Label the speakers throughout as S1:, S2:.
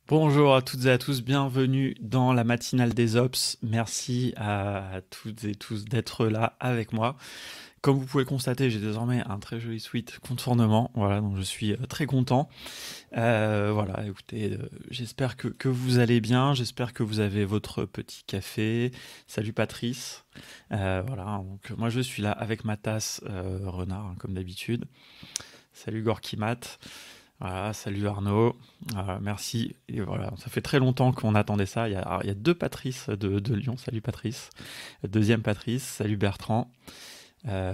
S1: Bonjour à toutes et à tous, bienvenue dans la matinale des Ops. Merci à toutes et tous d'être là avec moi. Comme vous pouvez le constater, j'ai désormais un très joli suite contournement. Voilà, donc je suis très content. Voilà, écoutez, j'espère que vous allez bien. J'espère que vous avez votre petit café. Salut Patrice. Voilà, donc moi je suis là avec ma tasse renard, hein, comme d'habitude. Salut Gorky Mat. Voilà, salut Arnaud. Merci. Et voilà, ça fait très longtemps qu'on attendait ça. Il y a deux Patrice de Lyon. Salut Patrice. Deuxième Patrice. Salut Bertrand. Euh,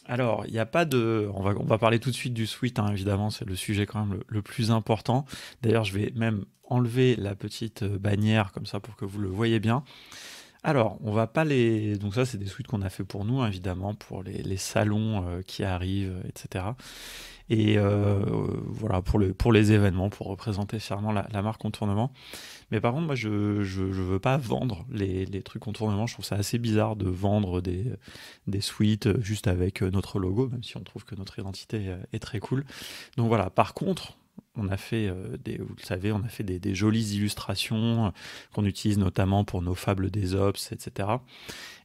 S1: alors, il n'y a pas de. On va parler tout de suite du suite, hein, évidemment. C'est le sujet quand même le plus important. D'ailleurs, je vais même enlever la petite bannière comme ça pour que vous le voyez bien. Alors, on va pas les. Donc, ça, c'est des suites qu'on a fait pour nous, hein, évidemment, pour les salons qui arrivent, etc. Et voilà, pour les événements, pour représenter fièrement la marque Contournement. Mais par contre, moi, je veux pas vendre les trucs Contournement. Je trouve ça assez bizarre de vendre des suites juste avec notre logo, même si on trouve que notre identité est très cool. Donc voilà, par contre, on a fait vous le savez, on a fait des jolies illustrations qu'on utilise notamment pour nos fables des ops, etc.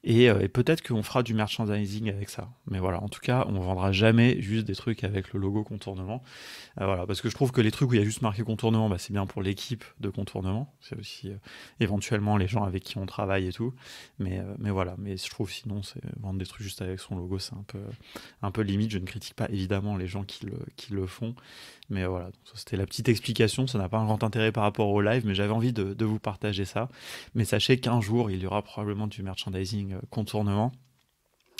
S1: Et peut-être qu'on fera du merchandising avec ça. Mais voilà, en tout cas, on vendra jamais juste des trucs avec le logo Contournement. Voilà, parce que je trouve que les trucs où il y a juste marqué Contournement, bah, c'est bien pour l'équipe de Contournement. C'est aussi éventuellement les gens avec qui on travaille et tout. Mais voilà, mais je trouve sinon, c'est vendre des trucs juste avec son logo, c'est un peu limite. Je ne critique pas évidemment les gens qui le font. Mais voilà, donc ça, c'était la petite explication. Ça n'a pas un grand intérêt par rapport au live, mais j'avais envie de vous partager ça. Mais sachez qu'un jour, il y aura probablement du merchandising Contournement.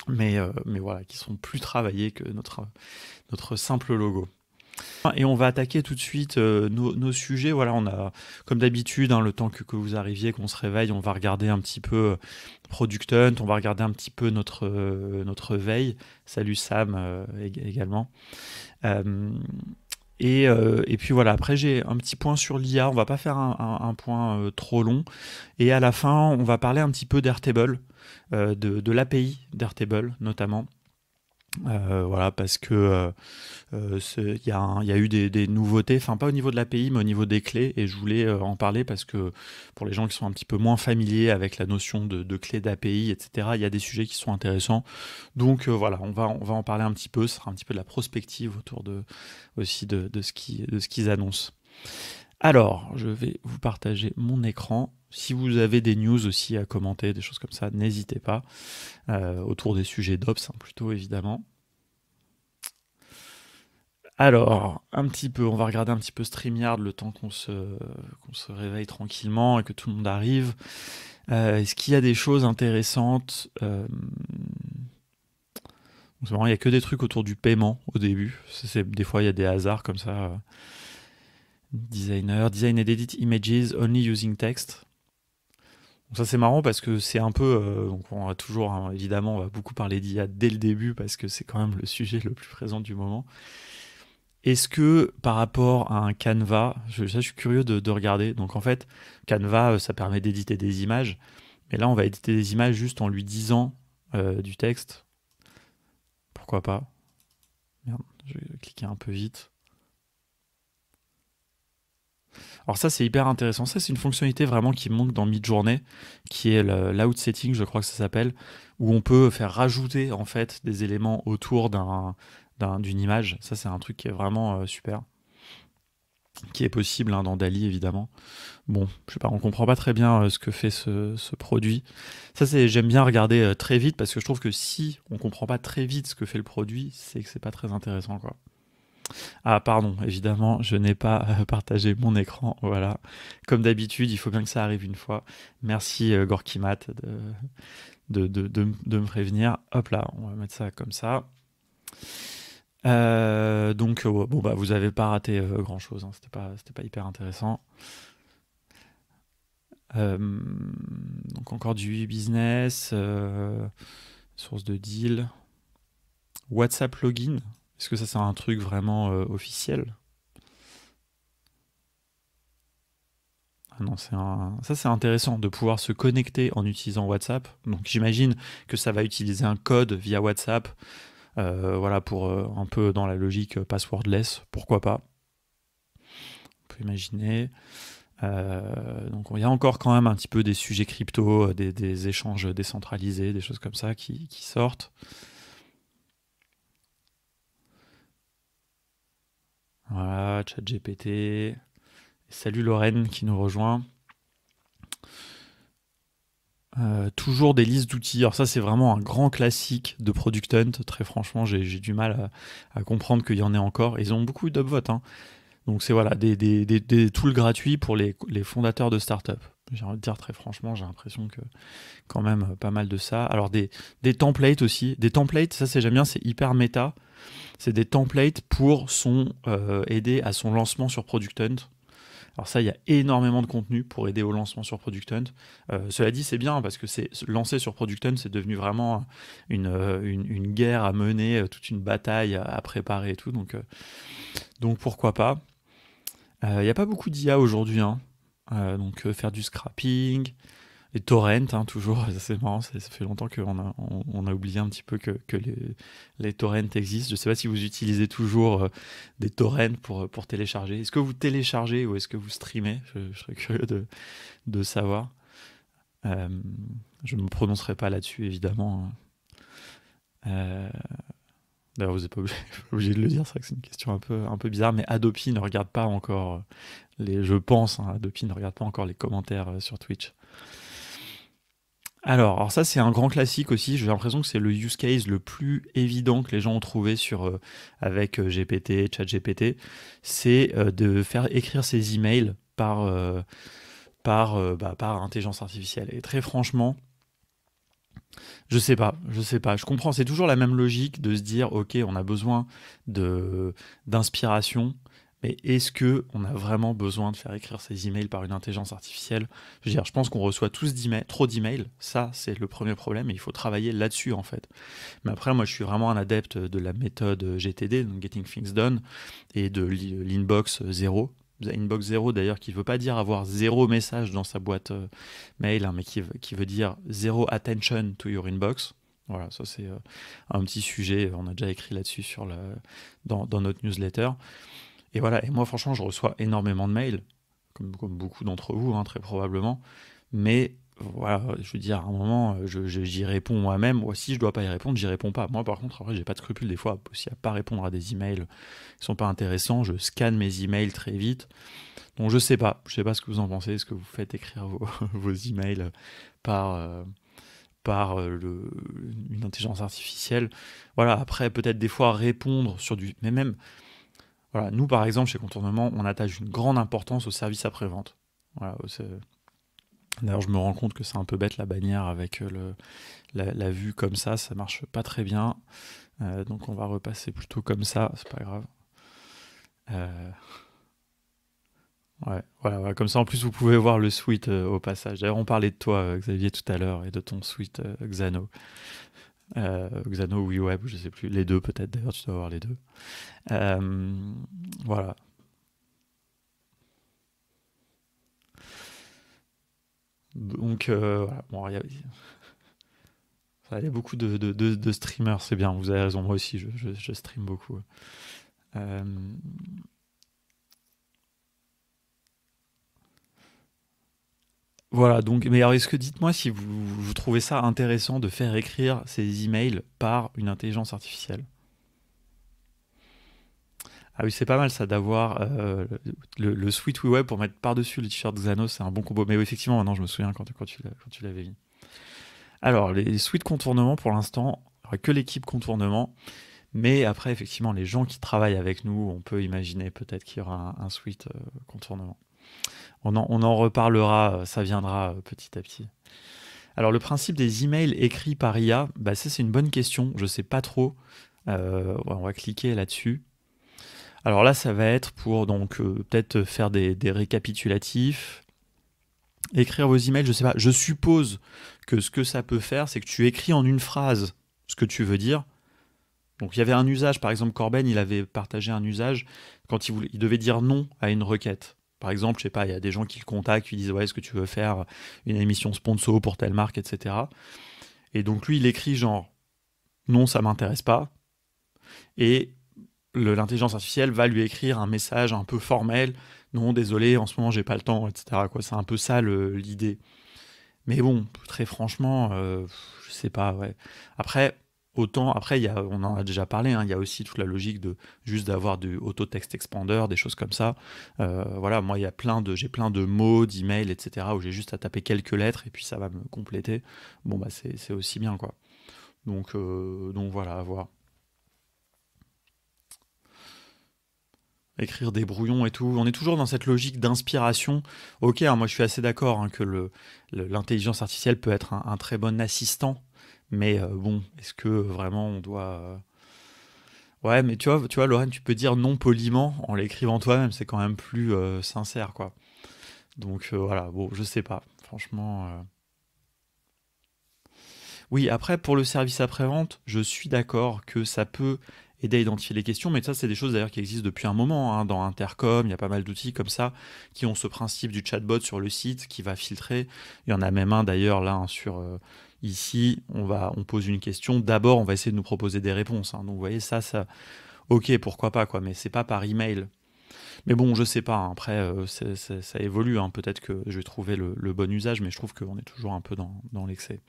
S1: Mais voilà, qui seront plus travaillés que notre simple logo. Et on va attaquer tout de suite nos sujets. Voilà, on a, comme d'habitude, hein, le temps que vous arriviez, qu'on se réveille, on va regarder un petit peu Product Hunt, on va regarder un petit peu notre veille. Salut Sam également. Euh, et puis voilà, après j'ai un petit point sur l'IA, on va pas faire un point trop long. Et à la fin, on va parler un petit peu d'Airtable, de l'API d'Airtable notamment. Voilà, parce que il y a eu des nouveautés, enfin pas au niveau de l'API, mais au niveau des clés, et je voulais en parler parce que pour les gens qui sont un petit peu moins familiers avec la notion de clés d'API, etc., il y a des sujets qui sont intéressants. Donc voilà, on va en parler un petit peu, ce sera un petit peu de la prospective autour aussi de ce qu'ils annoncent. Alors, je vais vous partager mon écran. Si vous avez des news aussi à commenter, des choses comme ça, n'hésitez pas. Autour des sujets d'Ops, hein, plutôt évidemment. Alors, un petit peu, on va regarder un petit peu StreamYard le temps qu'on se réveille tranquillement et que tout le monde arrive. Est-ce qu'il y a des choses intéressantes c'est marrant, il n'y a que des trucs autour du paiement au début. Des fois, il y a des hasards comme ça. Design and edit images only using text. Donc ça, c'est marrant parce que c'est un peu. Donc on va toujours, hein, évidemment, on va beaucoup parler d'IA dès le début parce que c'est quand même le sujet le plus présent du moment. Est-ce que par rapport à un Canva, je suis curieux de regarder. Donc en fait, Canva, ça permet d'éditer des images. Mais là, on va éditer des images juste en lui disant du texte. Pourquoi pas? Merde, je vais cliquer un peu vite. Alors ça, c'est hyper intéressant. Ça, c'est une fonctionnalité vraiment qui manque dans Midjourney, qui est l'outsetting, je crois que ça s'appelle, où on peut faire rajouter en fait des éléments autour d'une image. Ça, c'est un truc qui est vraiment super, qui est possible hein, dans Dali évidemment. Bon, je sais pas, on comprend pas très bien ce que fait ce produit. Ça, j'aime bien regarder très vite parce que je trouve que si on comprend pas très vite ce que fait le produit, c'est que c'est pas très intéressant quoi. Ah, pardon, évidemment, je n'ai pas partagé mon écran. Voilà. Comme d'habitude, il faut bien que ça arrive une fois. Merci Gorkimat de me prévenir. Hop là, on va mettre ça comme ça. Donc, bon, bah, vous avez pas raté grand chose. Hein. C'était pas hyper intéressant. Donc, encore du e-business, source de deal. WhatsApp login. Est-ce que ça, c'est un truc vraiment officiel? Ah non, ça c'est intéressant de pouvoir se connecter en utilisant WhatsApp. Donc j'imagine que ça va utiliser un code via WhatsApp, voilà pour un peu dans la logique passwordless, pourquoi pas. On peut imaginer. Donc il y a encore quand même un petit peu des sujets crypto, des échanges décentralisés, des choses comme ça qui sortent. Voilà, ChatGPT. Salut Lorraine qui nous rejoint. Toujours des listes d'outils. Alors ça, c'est vraiment un grand classique de Product Hunt. Très franchement, j'ai du mal à comprendre qu'il y en ait encore. Ils ont beaucoup d'upvotes, hein. Donc c'est voilà, des tools gratuits pour les fondateurs de startups. J'ai envie de dire très franchement, j'ai l'impression que quand même pas mal de ça. Alors des templates aussi. Des templates, ça c'est j'aime bien, c'est hyper méta. C'est des templates pour aider à son lancement sur Product Hunt. Alors ça, il y a énormément de contenu pour aider au lancement sur Product Hunt. Cela dit, c'est bien parce que lancer sur Product Hunt, c'est devenu vraiment une guerre à mener, toute une bataille à préparer et tout. Donc pourquoi pas. Il n'y a pas beaucoup d'IA aujourd'hui, hein. Donc faire du scrapping, les torrents, hein, toujours, c'est marrant, ça fait longtemps qu'on a oublié un petit peu que les torrents existent. Je ne sais pas si vous utilisez toujours des torrents pour télécharger. Est-ce que vous téléchargez ou est-ce que vous streamez? Je serais curieux de savoir. Euh, je ne me prononcerai pas là-dessus, évidemment, hein. D'ailleurs, vous n'êtes pas obligé de le dire, c'est vrai que c'est une question un peu bizarre, mais Adopi ne regarde pas encore je pense, hein, Adopi ne regarde pas encore les commentaires sur Twitch. Alors ça c'est un grand classique aussi, j'ai l'impression que c'est le use case le plus évident que les gens ont trouvé avec GPT, ChatGPT, c'est de faire écrire ses emails par intelligence artificielle. Et très franchement, je sais pas. Je comprends, c'est toujours la même logique de se dire, ok, on a besoin d'inspiration, mais est-ce que on a vraiment besoin de faire écrire ces emails par une intelligence artificielle? Je veux dire, je pense qu'on reçoit tous trop d'emails. Ça, c'est le premier problème, et il faut travailler là-dessus en fait. Mais après, moi, je suis vraiment un adepte de la méthode GTD, donc Getting Things Done, et de l'inbox zéro. Inbox zéro d'ailleurs, qui ne veut pas dire avoir zéro message dans sa boîte mail, hein, mais qui veut dire zéro attention to your inbox. Voilà, ça c'est un petit sujet, on a déjà écrit là-dessus dans notre newsletter. Et voilà, et moi franchement, je reçois énormément de mails, comme beaucoup d'entre vous, hein, très probablement. Mais voilà, je veux dire, à un moment, j'y réponds moi-même. Ou si je dois pas y répondre, j'y réponds pas. Moi, par contre, après, j'ai pas de scrupule des fois aussi à pas répondre à des emails qui sont pas intéressants. Je scanne mes emails très vite. Donc je sais pas ce que vous en pensez. Est-ce que vous faites écrire vos emails par une intelligence artificielle? Voilà, après, peut-être des fois répondre sur du. Mais même, voilà, nous par exemple, chez Contournement, on attache une grande importance au service après-vente. Voilà, d'ailleurs, je me rends compte que c'est un peu bête la bannière avec la vue comme ça marche pas très bien. Donc on va repasser plutôt comme ça, c'est pas grave. Euh, ouais, voilà, comme ça en plus vous pouvez voir le suite au passage. D'ailleurs, on parlait de toi, Xavier, tout à l'heure, et de ton suite Xano. Xano ou WeWeb, je sais plus, les deux peut-être, d'ailleurs, tu dois avoir les deux. Voilà. Donc, voilà. Bon, il y a beaucoup de streamers, c'est bien, vous avez raison, moi aussi, je stream beaucoup. Euh, voilà, donc, mais alors, dites-moi si vous trouvez ça intéressant de faire écrire ces emails par une intelligence artificielle? Ah oui, c'est pas mal ça d'avoir le suite WeWeb pour mettre par-dessus le t-shirt Xanos, c'est un bon combo. Mais oui, effectivement, maintenant je me souviens quand tu l'avais mis. Alors, les suites contournement pour l'instant, il n'y aura que l'équipe contournement. Mais après, effectivement, les gens qui travaillent avec nous, on peut imaginer peut-être qu'il y aura un suite contournement. On en reparlera, ça viendra petit à petit. Alors, le principe des emails écrits par IA, bah, ça c'est une bonne question, je ne sais pas trop. Ouais, on va cliquer là-dessus. Alors là, ça va être pour donc peut-être faire des récapitulatifs, écrire vos emails, je sais pas. Je suppose que ce que ça peut faire, c'est que tu écris en une phrase ce que tu veux dire. Donc il y avait un usage, par exemple Corben, il avait partagé un usage quand il devait dire non à une requête. Par exemple, je sais pas, il y a des gens qui le contactent, qui disent ouais, est-ce que tu veux faire une émission sponsor pour telle marque, etc. Et donc lui, il écrit genre non, ça m'intéresse pas. Et l'intelligence artificielle va lui écrire un message un peu formel non, désolé, en ce moment, j'ai pas le temps, etc., quoi. C'est un peu ça l'idée. Mais bon, très franchement, je sais pas, ouais. Après, après, on en a déjà parlé, hein, il y a aussi toute la logique de juste d'avoir du auto-text expander, des choses comme ça. Voilà, moi, j'ai plein de mots, d'emails, etc., où j'ai juste à taper quelques lettres et puis ça va me compléter. Bon, bah, c'est aussi bien, quoi. Donc voilà, à voir. Écrire des brouillons et tout. On est toujours dans cette logique d'inspiration. Ok, hein, moi je suis assez d'accord, hein, que l'intelligence artificielle peut être un très bon assistant, mais bon, est-ce que vraiment on doit... Ouais, mais tu vois, Lorraine, tu peux dire non poliment en l'écrivant toi-même, c'est quand même plus sincère, quoi. Donc voilà, bon, je sais pas, franchement. Oui, après, pour le service après-vente, je suis d'accord que ça peut aider à identifier les questions, mais ça, c'est des choses d'ailleurs qui existent depuis un moment, hein. Dans Intercom, il y a pas mal d'outils comme ça qui ont ce principe du chatbot sur le site qui va filtrer. Il y en a même un d'ailleurs là, hein, ici, on pose une question. D'abord, on va essayer de nous proposer des réponses, hein. Donc, vous voyez, ok, pourquoi pas, quoi, mais c'est pas par email. Mais bon, je sais pas, hein. Après, ça évolue, hein. Peut-être que je vais trouver le bon usage, mais je trouve qu'on est toujours un peu dans l'excès.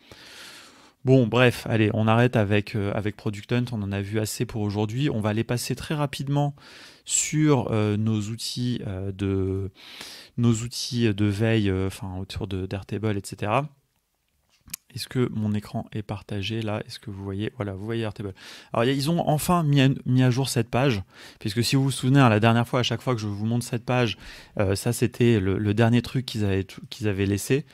S1: Bon, bref, allez, on arrête avec Product Hunt, on en a vu assez pour aujourd'hui. On va aller passer très rapidement sur nos outils de veille, enfin autour d'Airtable, etc. Est-ce que mon écran est partagé là? Est-ce que vous voyez? Voilà, vous voyez Airtable. Alors, ils ont enfin mis à jour cette page, puisque si vous vous souvenez, hein, la dernière fois, à chaque fois que je vous montre cette page, ça c'était le dernier truc qu'ils avaient laissé.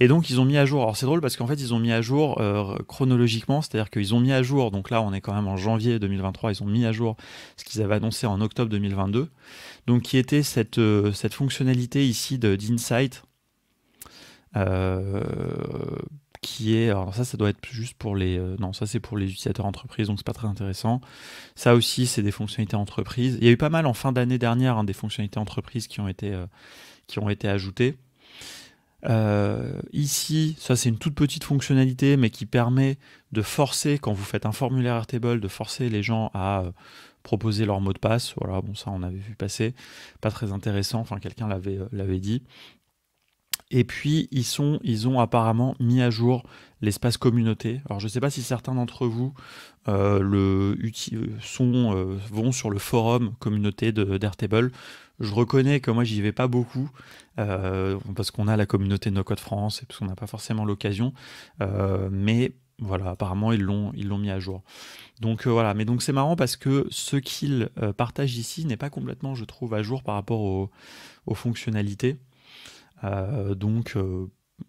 S1: Et donc, ils ont mis à jour. Alors, c'est drôle parce qu'en fait, ils ont mis à jour chronologiquement, c'est-à-dire qu'ils ont mis à jour, donc là, on est quand même en janvier 2023, ils ont mis à jour ce qu'ils avaient annoncé en octobre 2022, donc qui était cette fonctionnalité ici d'Insight, euh, qui est, alors ça doit être juste pour non, ça c'est pour les utilisateurs entreprises, donc c'est pas très intéressant. Ça aussi, c'est des fonctionnalités entreprises. Il y a eu pas mal en fin d'année dernière, hein, des fonctionnalités entreprises qui ont été ajoutées. Ici, ça c'est une toute petite fonctionnalité, mais qui permet de forcer, quand vous faites un formulaire Airtable, de forcer les gens à proposer leur mot de passe. Voilà, bon, ça on avait vu passer, pas très intéressant, enfin quelqu'un l'avait dit. Et puis ils ont apparemment mis à jour l'espace communauté. Alors je ne sais pas si certains d'entre vous vont sur le forum communauté d'Airtable. Je reconnais que moi j'y vais pas beaucoup, parce qu'on a la communauté No Code France et parce qu'on n'a pas forcément l'occasion. Mais voilà, apparemment ils l'ont mis à jour. Donc voilà, mais donc c'est marrant parce que ce qu'ils partagent ici n'est pas complètement, je trouve, à jour par rapport aux fonctionnalités. Donc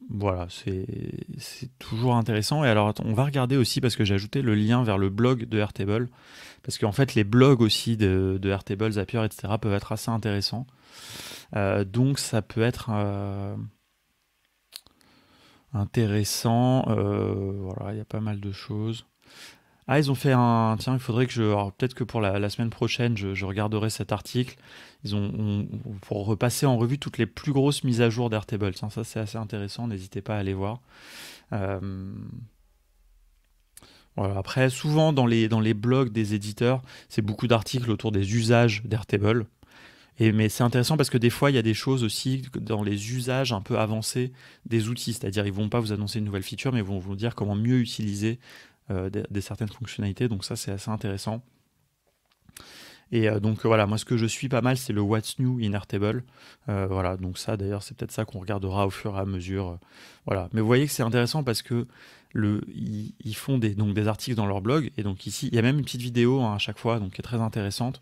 S1: voilà, c'est toujours intéressant. Et alors, on va regarder aussi, parce que j'ai ajouté le lien vers le blog de Airtable, parce qu'en fait, les blogs aussi de Airtable, Zapier, etc., peuvent être assez intéressants. Donc, ça peut être intéressant. Voilà, il y a pas mal de choses. Ah, ils ont fait un... Tiens, il faudrait que je... Alors, peut-être que pour la semaine prochaine, je regarderai cet article. Pour repasser en revue toutes les plus grosses mises à jour d'Airtable. Tiens, ça, c'est assez intéressant. N'hésitez pas à aller voir. Euh, Voilà. Après, souvent, dans les blogs des éditeurs, c'est beaucoup d'articles autour des usages d'Airtable. Mais c'est intéressant parce que des fois, il y a des choses aussi dans les usages un peu avancés des outils. C'est-à-dire, ils vont pas vous annoncer une nouvelle feature, mais ils vont vous dire comment mieux utiliser des certaines fonctionnalités. Donc ça, c'est assez intéressant. Et donc voilà, moi ce que je suis pas mal, c'est le What's New in Airtable. Voilà, donc ça d'ailleurs, c'est peut-être ça qu'on regardera au fur et à mesure. Voilà. Mais vous voyez que c'est intéressant parce que ils font donc des articles dans leur blog. Et donc ici, il y a même une petite vidéo, hein, à chaque fois, donc qui est très intéressante.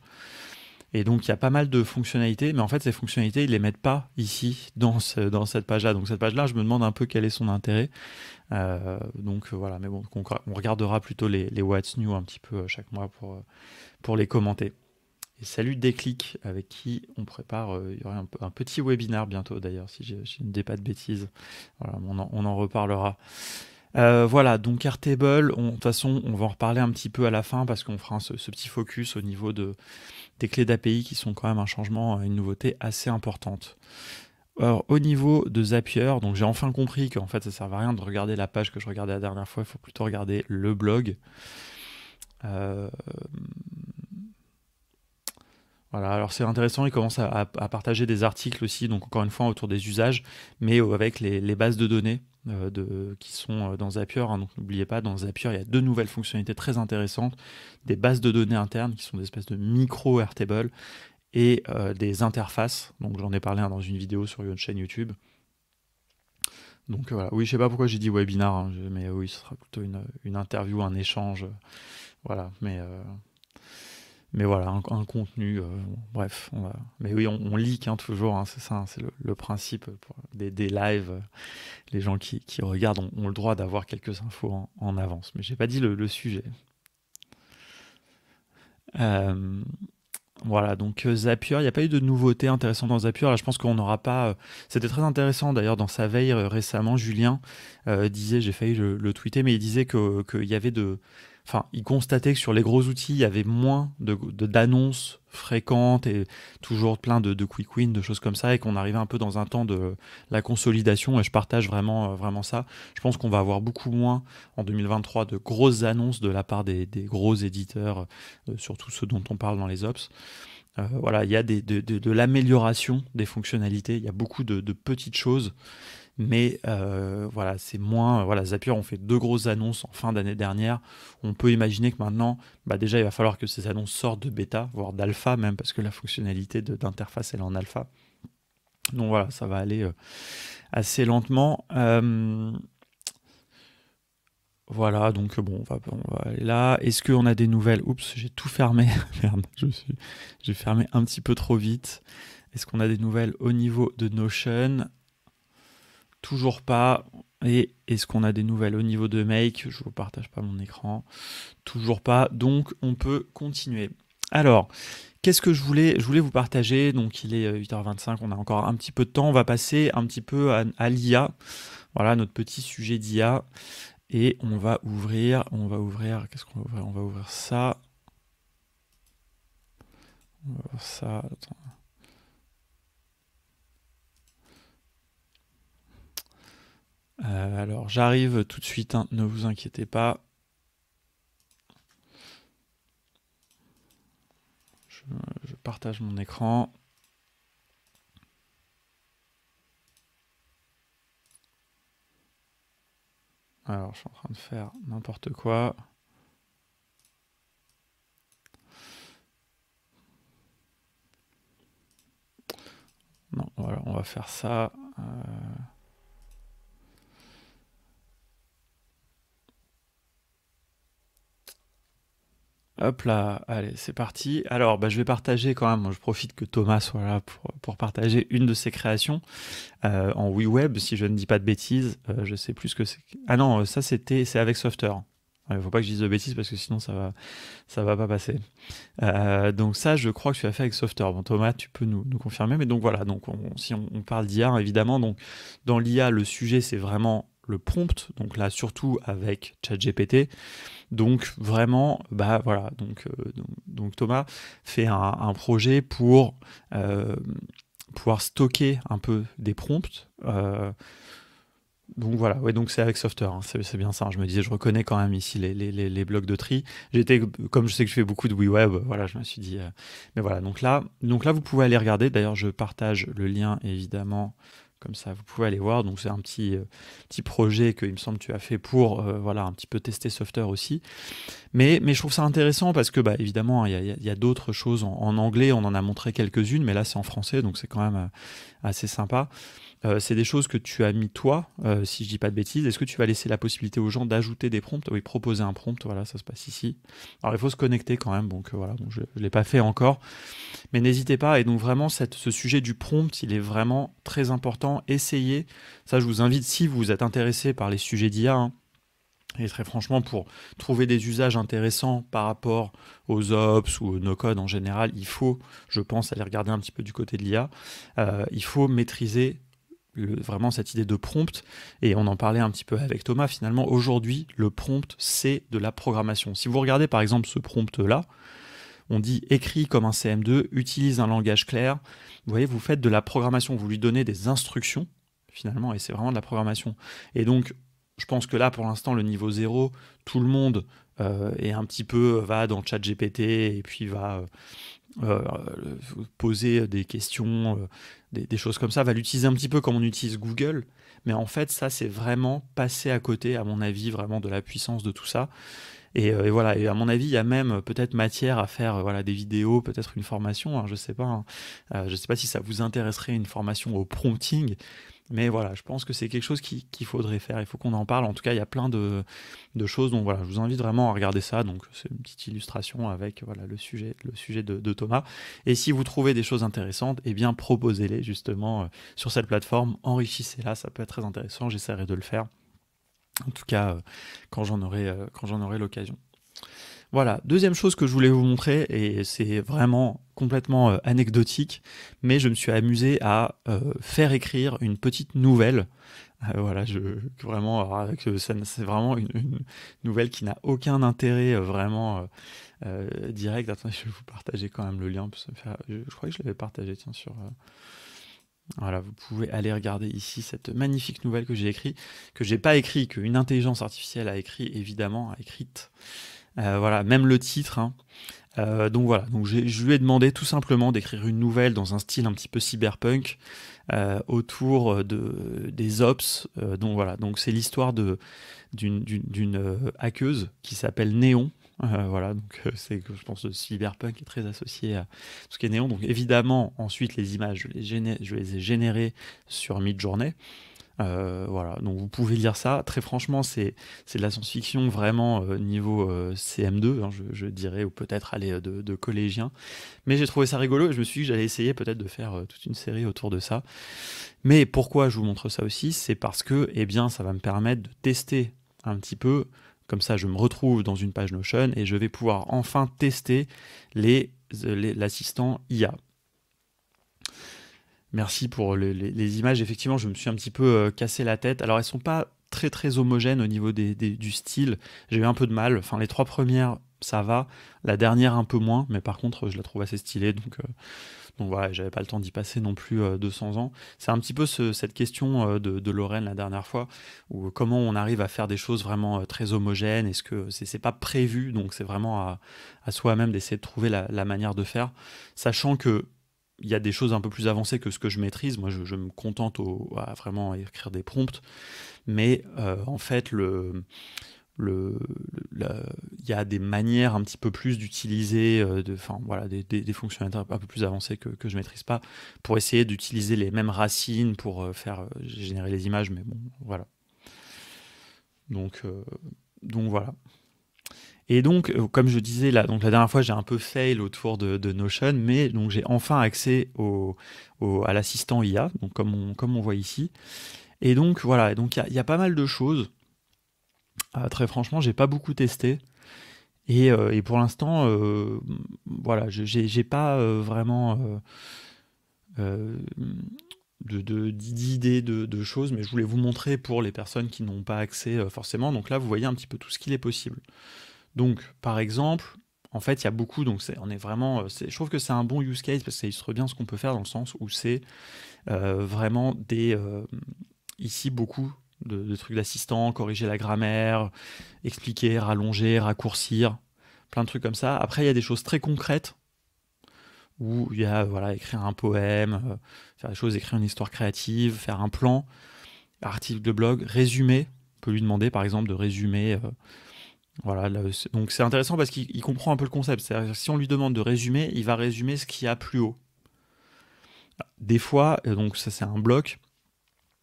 S1: Et donc, il y a pas mal de fonctionnalités, mais en fait, ces fonctionnalités, ils les mettent pas ici, dans cette page-là. Donc, cette page-là, je me demande un peu quel est son intérêt. Voilà, mais bon, on regardera plutôt les What's New un petit peu chaque mois pour les commenter. Et salut Déclic, avec qui on prépare, il y aurait un petit webinaire bientôt d'ailleurs, si je ne dis pas de bêtises. Voilà, on en reparlera. Voilà, donc Airtable, de toute façon, on va en reparler un petit peu à la fin parce qu'on fera ce petit focus au niveau des clés d'API qui sont quand même un changement, une nouveauté assez importante. Alors, au niveau de Zapier, donc j'ai enfin compris qu'en fait ça ne servait à rien de regarder la page que je regardais la dernière fois, il faut plutôt regarder le blog. Voilà, alors c'est intéressant, ils commencent à partager des articles aussi, donc encore une fois autour des usages, mais avec les bases de données qui sont dans Zapier, hein. Donc n'oubliez pas, dans Zapier, il y a 2 nouvelles fonctionnalités très intéressantes, des bases de données internes qui sont des espèces de micro Airtable et des interfaces. Donc j'en ai parlé, hein, dans une vidéo sur une chaîne YouTube. Donc voilà, oui, je sais pas pourquoi j'ai dit webinar, hein, mais oui, ce sera plutôt une interview, un échange, voilà, mais voilà, un contenu, bref, mais oui, on leak, hein, toujours, hein, c'est ça, hein, c'est le principe pour des lives, les gens qui regardent ont le droit d'avoir quelques infos en avance, mais j'ai pas dit le sujet. Euh, Voilà, donc Zapier, il n'y a pas eu de nouveautés intéressantes dans Zapier. Là, je pense qu'on n'aura pas. C'était très intéressant d'ailleurs dans sa veille récemment. Julien disait, j'ai failli le tweeter, mais il disait qu'il y avait enfin, il constatait que sur les gros outils, il y avait moins d'annonces fréquentes et toujours plein de quick wins, de choses comme ça, et qu'on arrivait un peu dans un temps de la consolidation. Et je partage vraiment ça. Je pense qu'on va avoir beaucoup moins en 2023 de grosses annonces de la part des gros éditeurs, surtout ceux dont on parle dans les ops. Voilà, il y a de l'amélioration des fonctionnalités, il y a beaucoup de petites choses, mais voilà, c'est moins. Voilà, Zapier ont fait 2 grosses annonces en fin d'année dernière. On peut imaginer que maintenant, bah déjà, il va falloir que ces annonces sortent de bêta, voire d'alpha même, parce que la fonctionnalité d'interface, elle est en alpha. Donc voilà, ça va aller assez lentement. Voilà, donc bon, on va aller là. Est-ce qu'on a des nouvelles? Oups, j'ai tout fermé. Merde, j'ai fermé un petit peu trop vite. Est-ce qu'on a des nouvelles au niveau de Notion? Toujours pas. Et est-ce qu'on a des nouvelles au niveau de Make? Je ne vous partage pas mon écran. Toujours pas. Donc, on peut continuer. Alors, qu'est-ce que je voulais vous partager? Donc, il est 8h25, on a encore un petit peu de temps. On va passer un petit peu à l'IA. Voilà, notre petit sujet d'IA. Et on va ouvrir, qu'est-ce qu'on va ouvrir? On va ouvrir ça. On va ouvrir ça. Attends. Alors, j'arrive tout de suite, hein, ne vous inquiétez pas. Je partage mon écran. Alors, je suis en train de faire n'importe quoi. Non, voilà, on va faire ça. Hop là, allez, c'est parti. Alors, bah, je vais partager quand même. Moi, je profite que Thomas soit là pour partager une de ses créations en WeWeb, si je ne dis pas de bêtises. Je sais plus ce que c'est. Ah non, ça c'est avec Softer. Il ne faut pas que je dise de bêtises parce que sinon ça va pas passer. Donc ça, je crois que tu as fait avec Softer. Bon, Thomas, tu peux nous confirmer. Mais donc voilà, donc si on parle d'IA, évidemment, donc dans l'IA, le sujet c'est vraiment le prompt. Donc là, surtout avec ChatGPT. Donc vraiment, bah voilà, donc Thomas fait un projet pour pouvoir stocker un peu des prompts. Donc voilà, ouais, donc c'est avec Softer, hein, c'est bien ça. Je me disais, je reconnais quand même ici les blocs de tri. Comme je sais que je fais beaucoup de WeWeb, voilà, je me suis dit. Mais voilà, donc là, vous pouvez aller regarder. D'ailleurs, je partage le lien évidemment. Comme ça, vous pouvez aller voir. Donc c'est un petit projet que il me semble tu as fait pour voilà, un petit peu tester Softer aussi. Mais je trouve ça intéressant parce que bah, évidemment, il y a d'autres choses en anglais. On en a montré quelques-unes, mais là c'est en français, donc c'est quand même assez sympa. C'est des choses que tu as mis toi, si je dis pas de bêtises. Est-ce que tu vas laisser la possibilité aux gens d'ajouter des prompts? Oui, proposer un prompt, voilà, ça se passe ici. Alors il faut se connecter quand même, donc voilà, donc je ne l'ai pas fait encore. Mais n'hésitez pas, et donc vraiment ce sujet du prompt, il est vraiment très important. Essayez, ça je vous invite, si vous êtes intéressé par les sujets d'IA, hein, et très franchement, pour trouver des usages intéressants par rapport aux ops ou au no-code en général, il faut, je pense, aller regarder un petit peu du côté de l'IA. Il faut maîtriser vraiment cette idée de prompt, et on en parlait un petit peu avec Thomas. Finalement, aujourd'hui, le prompt, c'est de la programmation. Si vous regardez par exemple ce prompt-là, on dit écrit comme un CM2, utilise un langage clair. Vous voyez, vous faites de la programmation, vous lui donnez des instructions, finalement, et c'est vraiment de la programmation. Et donc, je pense que là, pour l'instant, le niveau 0, tout le monde est un petit peu, va dans ChatGPT et puis va euh, poser des questions, des choses comme ça, va l'utiliser un petit peu comme on utilise Google. Mais en fait, ça, c'est vraiment passer à côté, à mon avis, vraiment de la puissance de tout ça. Et voilà, et à mon avis, il y a même peut-être matière à faire voilà, des vidéos, peut-être une formation, hein, je sais pas. Hein. Je sais pas si ça vous intéresserait une formation au prompting, mais voilà, je pense que c'est quelque chose qu'il faudrait faire. Il faut qu'on en parle. En tout cas, il y a plein de choses. Donc voilà, je vous invite vraiment à regarder ça. Donc c'est une petite illustration avec voilà, le sujet de Thomas. Et si vous trouvez des choses intéressantes, eh bien proposez-les justement sur cette plateforme. Enrichissez-la, ça peut être très intéressant. J'essaierai de le faire. En tout cas, quand j'en aurai l'occasion. Voilà, deuxième chose que je voulais vous montrer, et c'est vraiment complètement anecdotique, mais je me suis amusé à faire écrire une petite nouvelle. Voilà, vraiment, c'est vraiment une nouvelle qui n'a aucun intérêt vraiment direct. Attendez, je vais vous partager quand même le lien. Je crois que je l'avais partagé, tiens, sur. Voilà, vous pouvez aller regarder ici cette magnifique nouvelle que j'ai écrite, que j'ai pas écrit, qu'une intelligence artificielle a écrit, évidemment, a écrite. Voilà, même le titre. Hein. Donc voilà, donc je lui ai demandé tout simplement d'écrire une nouvelle dans un style un petit peu cyberpunk autour des ops. Donc voilà, donc c'est l'histoire d'une hackeuse qui s'appelle Néon. Voilà, donc c'est que je pense que cyberpunk est très associé à tout ce qui est néon. Donc évidemment, ensuite les images, je les ai générées sur Midjourney. Voilà, donc vous pouvez lire ça. Très franchement, c'est de la science-fiction vraiment niveau CM2, hein, je dirais, ou peut-être aller de collégien. Mais j'ai trouvé ça rigolo et je me suis dit que j'allais essayer peut-être de faire toute une série autour de ça. Mais pourquoi je vous montre ça aussi? C'est parce que, eh bien, ça va me permettre de tester un petit peu. Comme ça, je me retrouve dans une page Notion et je vais pouvoir enfin tester l'assistant IA. Merci pour les images. Effectivement, je me suis un petit peu cassé la tête. Alors, elles sont pas très très homogènes au niveau du style. J'ai eu un peu de mal. Enfin, les trois premières, ça va. La dernière, un peu moins. Mais par contre, je la trouve assez stylée. Donc voilà, j'avais pas le temps d'y passer non plus 200 ans. C'est un petit peu cette question de Lorraine la dernière fois, où comment on arrive à faire des choses vraiment très homogènes. Est-ce que c'est pas prévu? Donc c'est vraiment à soi-même d'essayer de trouver la manière de faire. Sachant que il y a des choses un peu plus avancées que ce que je maîtrise. Moi, je me contente à vraiment écrire des prompts. Mais en fait, le, il y a des manières un petit peu plus d'utiliser voilà, des fonctionnalités un peu plus avancées que je maîtrise pas pour essayer d'utiliser les mêmes racines pour faire générer les images. Mais bon, voilà. Donc, euh, donc voilà. Et donc, comme je disais, donc la dernière fois, j'ai un peu fail autour de Notion, mais donc j'ai enfin accès à l'assistant IA, donc comme on voit ici. Et donc voilà, et donc il y a pas mal de choses. Très franchement, j'ai pas beaucoup testé. Et pour l'instant, voilà, j'ai pas vraiment euh, d'idées de choses, mais je voulais vous montrer pour les personnes qui n'ont pas accès forcément. Donc là, vous voyez un petit peu tout ce qu'il est possible. Donc, par exemple, en fait, il y a beaucoup. Donc, on est vraiment. Je trouve que c'est un bon use case parce que ça illustre bien ce qu'on peut faire dans le sens où c'est vraiment ici beaucoup de trucs d'assistant, corriger la grammaire, expliquer, rallonger, raccourcir, plein de trucs comme ça. Après, il y a des choses très concrètes où il y a voilà, écrire un poème, faire des choses, écrire une histoire créative, faire un plan, article de blog, résumer. On peut lui demander par exemple de résumer. Voilà, donc c'est intéressant parce qu'il comprend un peu le concept. C'est-à-dire que si on lui demande de résumer, il va résumer ce qu'il y a plus haut. Des fois, donc ça c'est un bloc.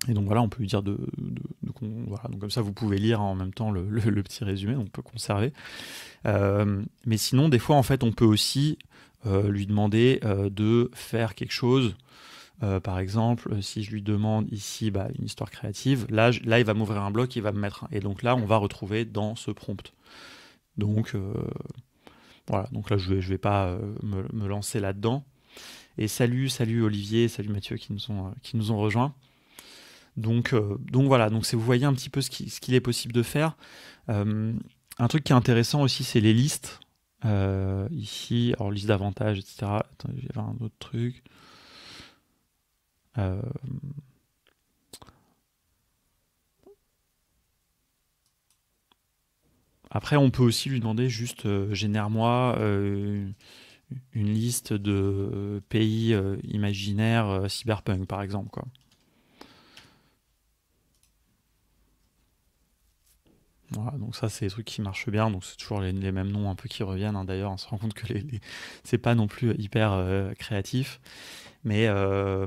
S1: Et donc voilà, on peut lui dire voilà, donc comme ça vous pouvez lire en même temps le petit résumé, donc on peut conserver. Mais sinon, des fois en fait, on peut aussi lui demander de faire quelque chose. Par exemple, si je lui demande ici une histoire créative, là il va m'ouvrir un bloc, il va me mettre et donc là on va retrouver dans ce prompt. Donc voilà, donc là je vais pas me lancer là-dedans. Et salut Olivier, salut Mathieu qui nous ont rejoints. Donc voilà, donc vous voyez un petit peu ce qu'il est possible de faire. Un truc qui est intéressant aussi, c'est les listes. Ici, alors liste d'avantages, etc. Attends, il y avait un autre truc. Euh, Après, on peut aussi lui demander juste génère-moi une liste de pays imaginaires cyberpunk, par exemple, quoi. Voilà, donc ça, c'est des trucs qui marchent bien. Donc c'est toujours les mêmes noms un peu qui reviennent, hein. D'ailleurs, on se rend compte que c'est pas non plus hyper créatif. Mais, euh,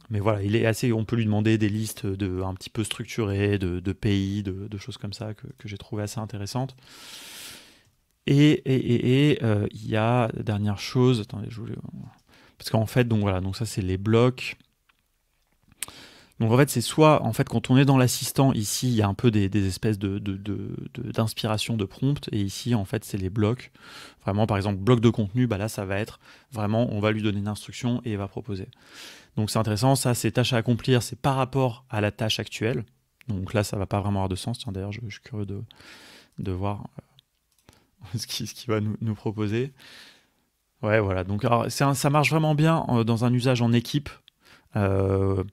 S1: mais voilà, il est assez, on peut lui demander des listes un petit peu structurées de pays, de choses comme ça que j'ai trouvé assez intéressantes. Il y a dernière chose, attendez, parce qu'en fait, donc voilà, donc ça c'est les blocs. Donc en fait, c'est soit, en fait, quand on est dans l'assistant, ici, il y a un peu des espèces d'inspiration de prompt, et ici, en fait, c'est les blocs. Vraiment, par exemple, bloc de contenu, bah là, ça va être vraiment, on va lui donner une instruction et il va proposer. Donc c'est intéressant, ça, c'est tâches à accomplir, c'est par rapport à la tâche actuelle. Donc là, ça va pas vraiment avoir de sens. Tiens, d'ailleurs, je suis curieux de voir ce qu'il va nous proposer. Ouais, voilà. Donc alors, ça marche vraiment bien dans un usage en équipe. Euh,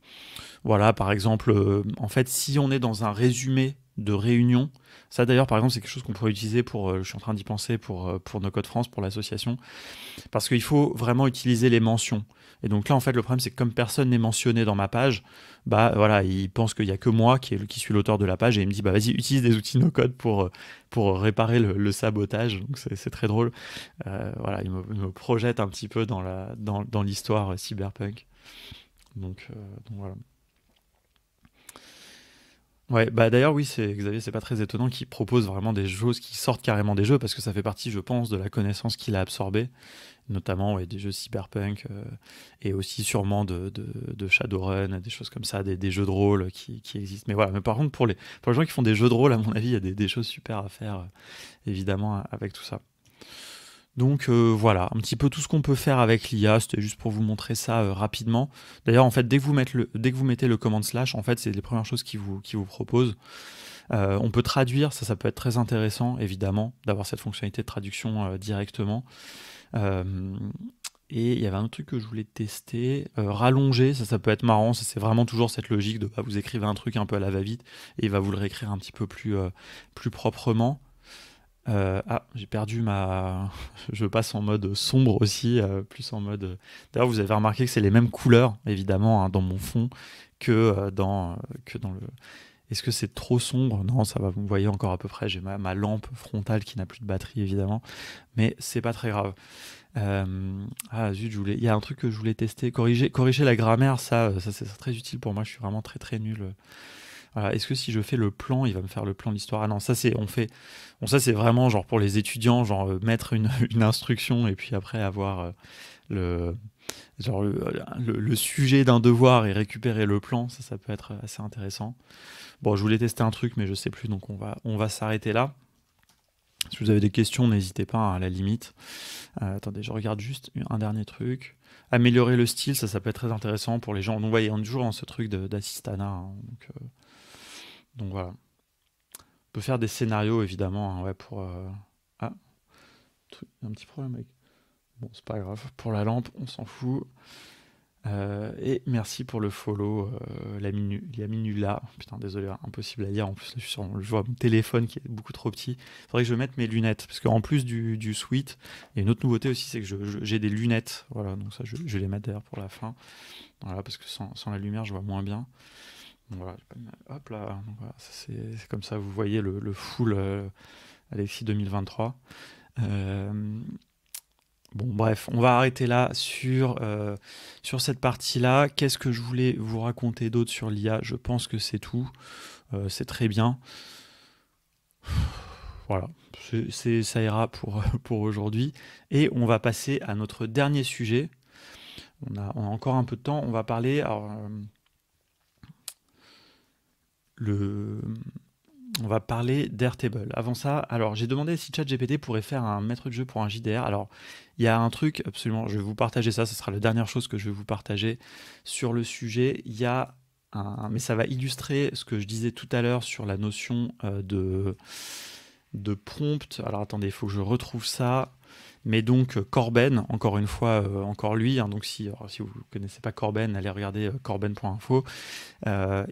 S1: Voilà, par exemple, en fait, si on est dans un résumé de réunion, ça d'ailleurs, par exemple, c'est quelque chose qu'on pourrait utiliser je suis en train d'y penser pour No Code France, pour l'association, parce qu'il faut vraiment utiliser les mentions. Et donc là, en fait, le problème, c'est que comme personne n'est mentionné dans ma page, bah voilà, il pense qu'il y a que moi qui suis l'auteur de la page, et il me dit, bah vas-y, utilise des outils No Code pour réparer le sabotage. Donc c'est très drôle. Voilà, il me projette un petit peu dans l'histoire cyberpunk. Donc voilà. Ouais, bah d'ailleurs oui, c'est Xavier, c'est pas très étonnant qu'il propose vraiment des choses qui sortent carrément des jeux parce que ça fait partie, je pense, de la connaissance qu'il a absorbée, notamment ouais, des jeux cyberpunk et aussi sûrement de Shadowrun, des choses comme ça, des jeux de rôle qui existent. Mais voilà, mais par contre pour les gens qui font des jeux de rôle, à mon avis, il y a des choses super à faire évidemment avec tout ça. Donc voilà, un petit peu tout ce qu'on peut faire avec l'IA, c'était juste pour vous montrer ça rapidement. D'ailleurs, en fait, dès que vous mettez le command slash, en fait, c'est les premières choses qui vous propose. On peut traduire, ça peut être très intéressant, évidemment, d'avoir cette fonctionnalité de traduction directement. Euh, et il y avait un autre truc que je voulais tester, rallonger, ça peut être marrant, ça c'est vraiment toujours cette logique de vous écrivez un truc un peu à la va-vite et il va vous le réécrire un petit peu plus proprement. J'ai perdu ma. Je passe en mode sombre aussi, plus en mode. D'ailleurs, vous avez remarqué que c'est les mêmes couleurs, évidemment, hein, dans mon fond que dans le. Est-ce que c'est trop sombre? Non, ça va, vous me voyez encore à peu près. J'ai ma lampe frontale qui n'a plus de batterie, évidemment. Mais c'est pas très grave. Zut, il y a un truc que je voulais tester. Corriger la grammaire, ça c'est très utile pour moi. Je suis vraiment très très nul. Voilà. Est-ce que si je fais le plan, il va me faire le plan de l'histoire? Ah non, bon, ça c'est vraiment genre pour les étudiants, genre mettre une instruction et puis après avoir le, genre le sujet d'un devoir et récupérer le plan, ça peut être assez intéressant. Bon, je voulais tester un truc, mais je sais plus, donc on va s'arrêter là. Si vous avez des questions, n'hésitez pas hein, à la limite. Attendez, je regarde juste un dernier truc. Améliorer le style, ça peut être très intéressant pour les gens. Donc, vous voyez, on est toujours dans ce truc d'assistanat. Hein, donc voilà. On peut faire des scénarios évidemment, hein, ouais, pour. Ah, un petit problème avec. Bon, c'est pas grave. Pour la lampe, on s'en fout. Et merci pour le follow, la minula. Putain, désolé, impossible à lire. En plus, là, je vois mon téléphone qui est beaucoup trop petit. Il faudrait que je mette mes lunettes. Parce qu'en plus du suite, il y a une autre nouveauté aussi, c'est que j'ai des lunettes. Voilà, donc ça, je vais les mettre d'ailleurs pour la fin. Voilà, parce que sans la lumière, je vois moins bien. Donc voilà, hop là. Donc voilà, c'est comme ça, vous voyez le full Alexis 2023. Euh, Bon, bref, on va arrêter là sur cette partie-là. Qu'est-ce que je voulais vous raconter d'autre sur l'IA? Je pense que c'est tout. C'est très bien. Voilà, ça ira pour aujourd'hui. Et on va passer à notre dernier sujet. On a encore un peu de temps. On va parler. Alors, le, on va parler d'Airtable. Avant ça, alors j'ai demandé si ChatGPT pourrait faire un maître de jeu pour un JDR. Alors, il y a un truc, absolument, je vais vous partager ça, ce sera la dernière chose que je vais vous partager sur le sujet. Il y a mais ça va illustrer ce que je disais tout à l'heure sur la notion de prompt. Alors attendez, il faut que je retrouve ça. Mais donc Corben, encore une fois, encore lui. Hein, donc si vous ne connaissez pas Corben, allez regarder corben.info.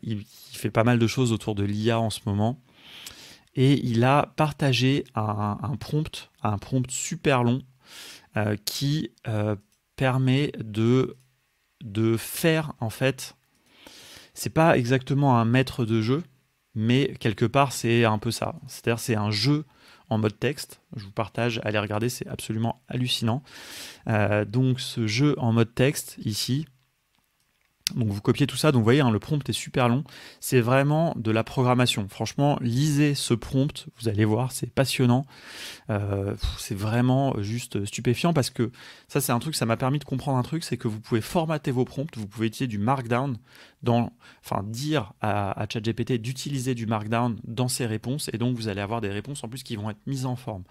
S1: Il fait pas mal de choses autour de l'IA en ce moment. Et il a partagé un prompt super long qui permet de faire, en fait, c'est pas exactement un maître de jeu, mais quelque part c'est un peu ça. C'est-à-dire c'est un jeu en mode texte. Je vous partage, allez regarder, c'est absolument hallucinant. Donc ce jeu en mode texte ici, donc vous copiez tout ça, donc vous voyez, hein, le prompt est super long. C'est vraiment de la programmation. Franchement, lisez ce prompt, vous allez voir, c'est passionnant. C'est vraiment juste stupéfiant parce que ça, c'est un truc, ça m'a permis de comprendre un truc, c'est que vous pouvez formater vos prompts, vous pouvez utiliser du markdown, dire à ChatGPT d'utiliser du markdown dans ses réponses, et donc vous allez avoir des réponses en plus qui vont être mises en forme.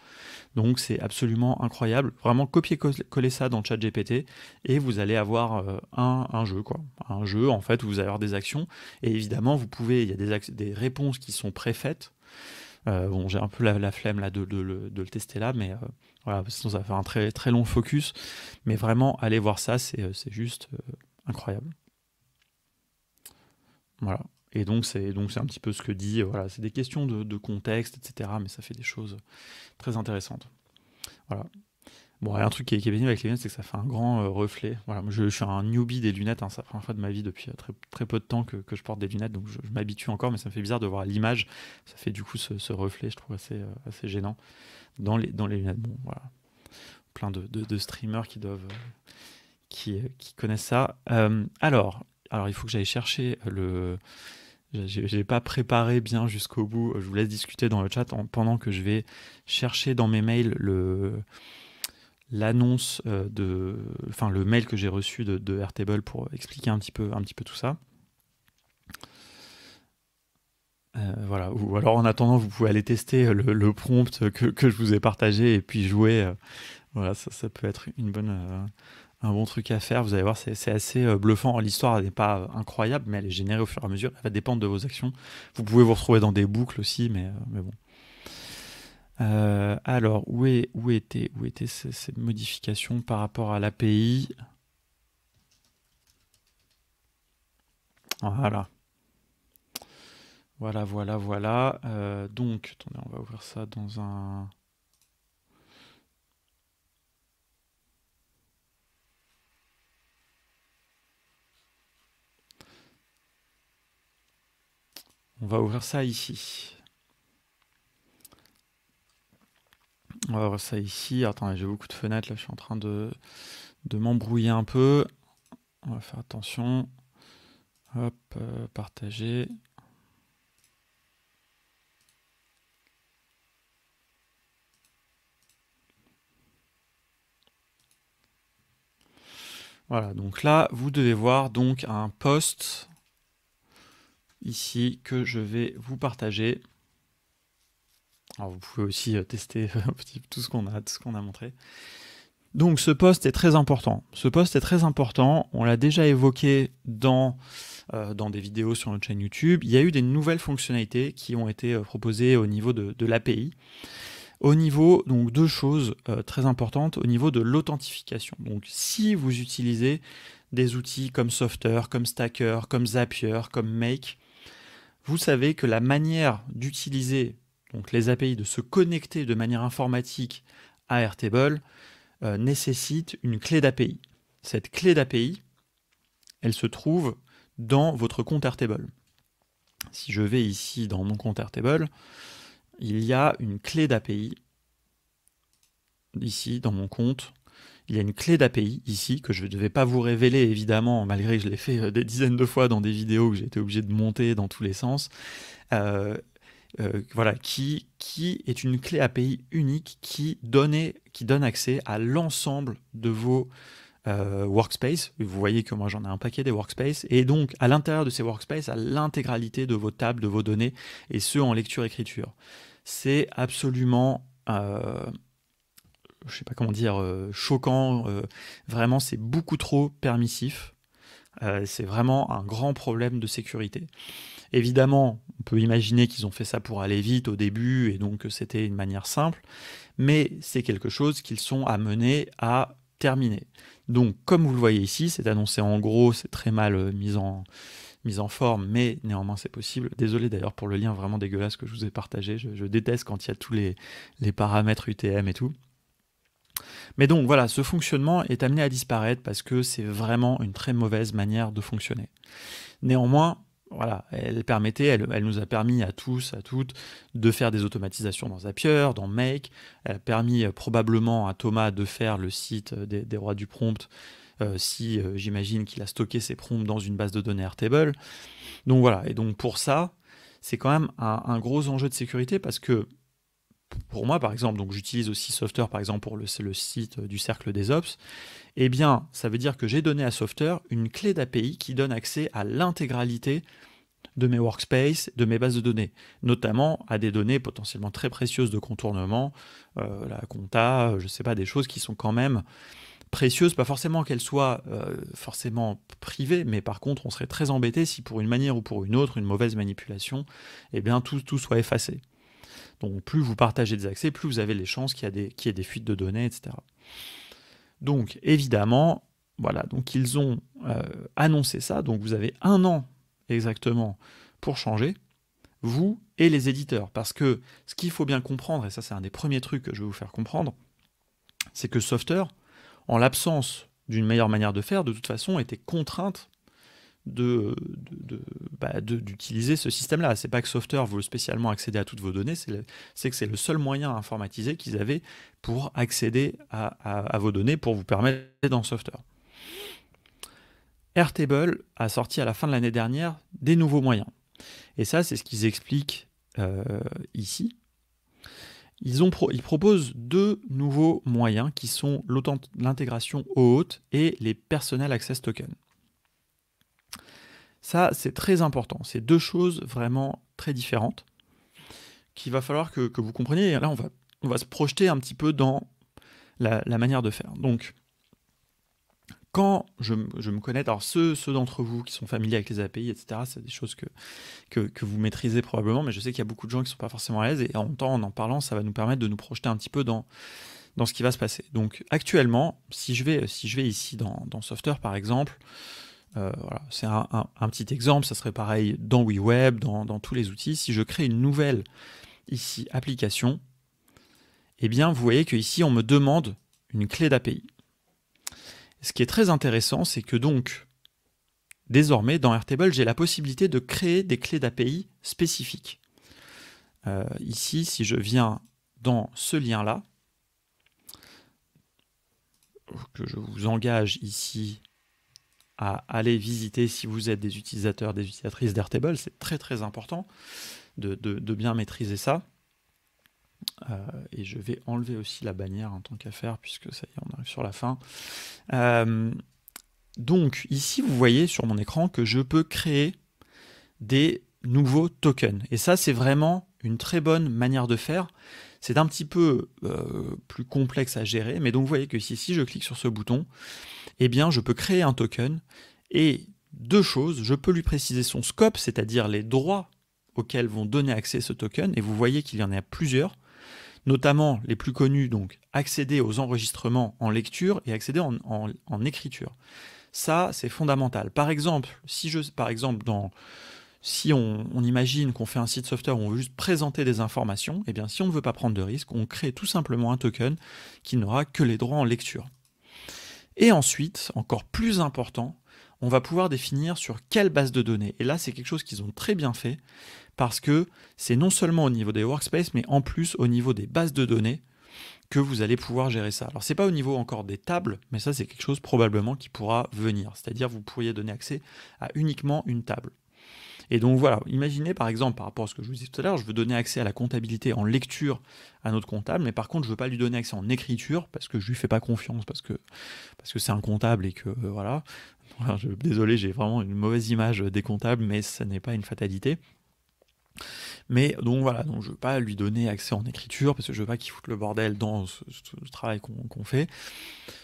S1: Donc c'est absolument incroyable. Vraiment copier-coller ça dans ChatGPT et vous allez avoir un jeu, quoi. Un jeu, en fait, où vous allez avoir des actions. Et évidemment, il y a des réponses qui sont préfaites. Bon, j'ai un peu la flemme là, de le tester là, mais voilà, sinon ça va faire un très, très long focus. Mais vraiment, allez voir ça, c'est juste incroyable. Voilà. Et donc c'est un petit peu ce que dit, voilà, c'est des questions de contexte, etc. Mais ça fait des choses très intéressantes. Voilà. Bon, il y a un truc qui est pénible avec les lunettes, c'est que ça fait un grand reflet. Voilà, moi, je suis un newbie des lunettes, hein, c'est la première fois de ma vie depuis très, très peu de temps que je porte des lunettes, donc je m'habitue encore, mais ça me fait bizarre de voir l'image. Ça fait du coup ce reflet, je trouve assez gênant dans les lunettes. Bon, voilà, plein de streamers qui doivent, qui connaissent ça. Alors, il faut que j'aille chercher le. J'ai pas préparé bien jusqu'au bout. Je vous laisse discuter dans le chat pendant que je vais chercher dans mes mails l'annonce le mail que j'ai reçu de Airtable pour expliquer un petit peu tout ça. Voilà. Ou alors en attendant, vous pouvez aller tester le prompt que je vous ai partagé et puis jouer. Voilà, ça peut être un bon truc à faire. Vous allez voir, c'est assez bluffant. L'histoire n'est pas incroyable, mais elle est générée au fur et à mesure. Elle va dépendre de vos actions. Vous pouvez vous retrouver dans des boucles aussi, mais bon. Alors, où étaient ces modifications par rapport à l'API? Voilà. Voilà. Donc, attendez, on va ouvrir ça dans un... On va ouvrir ça ici. On va ouvrir ça ici. Attendez, j'ai beaucoup de fenêtres, là, je suis en train de m'embrouiller un peu. On va faire attention. Hop, partager. Voilà, donc là, vous devez voir donc un post ici que je vais vous partager. Alors vous pouvez aussi tester tout ce qu'on a montré. Donc ce post est très important. On l'a déjà évoqué dans des vidéos sur notre chaîne YouTube. Il y a eu des nouvelles fonctionnalités qui ont été proposées au niveau de l'API. Au niveau, donc deux choses très importantes, au niveau de l'authentification. Donc si vous utilisez des outils comme Softer, comme Stacker, comme Zapier, comme Make, vous savez que la manière d'utiliser donc les API, de se connecter de manière informatique à Airtable, nécessite une clé d'API. Cette clé d'API, elle se trouve dans votre compte Airtable. Si je vais ici dans mon compte Airtable, il y a une clé d'API. Ici, dans mon compte, il y a une clé d'API ici que je ne vais pas vous révéler évidemment, malgré que je l'ai fait des dizaines de fois dans des vidéos que j'ai été obligé de monter dans tous les sens. Voilà, qui est une clé API unique qui donne accès à l'ensemble de vos workspace. Vous voyez que moi j'en ai un paquet des workspaces, et donc à l'intérieur de ces workspaces, à l'intégralité de vos tables, de vos données, et ce en lecture-écriture. C'est absolument je sais pas comment dire, choquant, vraiment c'est beaucoup trop permissif. C'est vraiment un grand problème de sécurité. Évidemment, on peut imaginer qu'ils ont fait ça pour aller vite au début et donc que c'était une manière simple, mais c'est quelque chose qu'ils sont amenés à terminer. Donc, comme vous le voyez ici, c'est annoncé en gros, c'est très mal mis en forme, mais néanmoins c'est possible. Désolé d'ailleurs pour le lien vraiment dégueulasse que je vous ai partagé, je déteste quand il y a tous les paramètres UTM et tout. Mais donc voilà, ce fonctionnement est amené à disparaître parce que c'est vraiment une très mauvaise manière de fonctionner. Néanmoins, voilà, elle nous a permis à tous, à toutes, de faire des automatisations dans Zapier, dans Make. Elle a permis probablement à Thomas de faire le site des rois du prompt, si j'imagine qu'il a stocké ses prompts dans une base de données Airtable. Donc voilà, et donc pour ça, c'est quand même un gros enjeu de sécurité parce que pour moi, par exemple, donc j'utilise aussi Software, par exemple, pour le site du cercle des Ops, eh bien, ça veut dire que j'ai donné à Software une clé d'API qui donne accès à l'intégralité de mes workspaces, de mes bases de données, notamment à des données potentiellement très précieuses de contournement, la compta, je ne sais pas, des choses qui sont quand même précieuses, pas forcément qu'elles soient forcément privées, mais par contre, on serait très embêté si pour une manière ou pour une autre, une mauvaise manipulation, eh bien, tout soit effacé. Donc plus vous partagez des accès, plus vous avez les chances qu'il y ait des fuites de données, etc. Donc évidemment, voilà, donc ils ont annoncé ça, donc vous avez 1 an exactement pour changer, vous et les éditeurs. Parce que ce qu'il faut bien comprendre, et ça c'est un des premiers trucs que je vais vous faire comprendre, c'est que Software, en l'absence d'une meilleure manière de faire, de toute façon, était contrainte d'utiliser ce système-là. C'est pas que Software veut spécialement accéder à toutes vos données, c'est que c'est le seul moyen informatisé qu'ils avaient pour accéder à vos données, pour vous permettre dans Software. Airtable a sorti à la fin de l'année dernière des nouveaux moyens. Et ça, c'est ce qu'ils expliquent ici. Ils proposent 2 nouveaux moyens qui sont l'intégration OAuth et les Personal Access Tokens. Ça, c'est très important. C'est 2 choses vraiment très différentes qu'il va falloir que vous compreniez. Et là, on va se projeter un petit peu dans la manière de faire. Donc, quand je me connais, alors ceux d'entre vous qui sont familiers avec les API, etc., c'est des choses que vous maîtrisez probablement, mais je sais qu'il y a beaucoup de gens qui ne sont pas forcément à l'aise, et en même temps, en parlant, ça va nous permettre de nous projeter un petit peu dans ce qui va se passer. Donc, actuellement, si je vais ici dans Software, par exemple, voilà, c'est un petit exemple, ça serait pareil dans WeWeb, dans tous les outils. Si je crée une nouvelle ici application, eh bien vous voyez qu'ici on me demande une clé d'API. Ce qui est très intéressant, c'est que donc désormais dans Airtable, j'ai la possibilité de créer des clés d'API spécifiques. Ici, si je viens dans ce lien-là, que je vous engage ici à aller visiter si vous êtes des utilisateurs, des utilisatrices d'Airtable. C'est très très important de bien maîtriser ça. Et je vais enlever aussi la bannière en tant qu'à faire, puisque ça y est, on arrive sur la fin. Donc ici, vous voyez sur mon écran que je peux créer des nouveaux tokens. Et ça, c'est vraiment une très bonne manière de faire. C'est un petit peu plus complexe à gérer, mais donc vous voyez que si je clique sur ce bouton, eh bien je peux créer un token, et 2 choses, je peux lui préciser son scope, c'est-à-dire les droits auxquels vont donner accès ce token, et vous voyez qu'il y en a plusieurs, notamment les plus connus, donc accéder aux enregistrements en lecture et accéder en écriture. Ça, c'est fondamental. Par exemple, si on imagine qu'on fait un site software où on veut juste présenter des informations, eh bien si on ne veut pas prendre de risque, on crée tout simplement un token qui n'aura que les droits en lecture. Et ensuite, encore plus important, on va pouvoir définir sur quelle base de données. Et là, c'est quelque chose qu'ils ont très bien fait, parce que c'est non seulement au niveau des workspaces, mais en plus au niveau des bases de données que vous allez pouvoir gérer ça. Alors, c'est pas au niveau encore des tables, mais ça, c'est quelque chose probablement qui pourra venir. C'est-à-dire, vous pourriez donner accès à uniquement une table. Et donc voilà, imaginez par exemple, par rapport à ce que je vous disais tout à l'heure, je veux donner accès à la comptabilité en lecture à notre comptable, mais par contre je ne veux pas lui donner accès en écriture parce que je lui fais pas confiance, parce que c'est un comptable et que voilà. Désolé, j'ai vraiment une mauvaise image des comptables, mais ce n'est pas une fatalité. Mais donc voilà, donc je ne veux pas lui donner accès en écriture parce que je ne veux pas qu'il foute le bordel dans ce travail qu'on fait.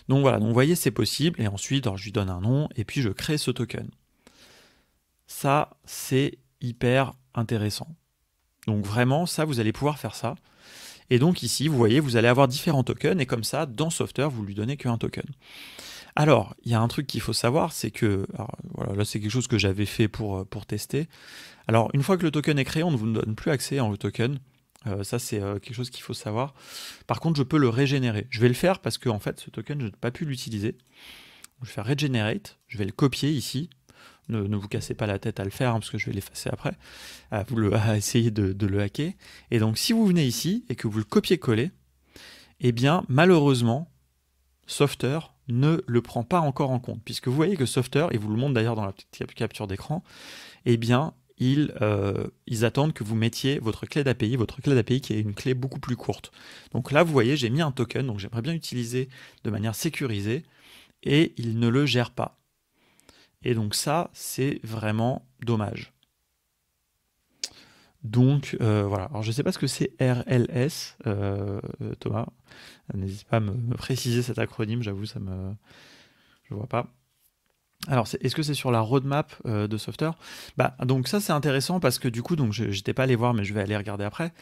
S1: Donc voilà, donc vous voyez, c'est possible. Et ensuite, alors, je lui donne un nom et puis je crée ce token. Ça, c'est hyper intéressant. Donc vraiment, ça, vous allez pouvoir faire ça. Et donc ici, vous voyez, vous allez avoir différents tokens. Et comme ça, dans Software, vous lui donnez qu'un token. Alors, il y a un truc qu'il faut savoir, c'est que, alors, voilà, là c'est quelque chose que j'avais fait pour tester. Alors, une fois que le token est créé, on ne vous donne plus accès en le token. Ça, c'est quelque chose qu'il faut savoir. Par contre, je peux le régénérer. Je vais le faire parce que en fait, ce token, je n'ai pas pu l'utiliser. Je vais faire Regenerate, je vais le copier ici. Ne vous cassez pas la tête à le faire, hein, parce que je vais l'effacer après, à essayer de le hacker. Et donc, si vous venez ici et que vous le copiez-collez, eh bien, malheureusement, Software ne le prend pas encore en compte, puisque vous voyez que Software, et vous le montre d'ailleurs dans la petite capture d'écran, eh bien, ils attendent que vous mettiez votre clé d'API qui est une clé beaucoup plus courte. Donc là, vous voyez, j'ai mis un token, donc j'aimerais bien utiliser de manière sécurisée, et il ne le gère pas. Et donc ça, c'est vraiment dommage. Donc voilà, alors je ne sais pas ce que c'est RLS, Thomas, n'hésite pas à me préciser cet acronyme, j'avoue, je ne vois pas. Alors, est-ce que c'est sur la roadmap de Software? Donc ça, c'est intéressant parce que du coup, je n'étais pas allé voir, mais je vais aller regarder après.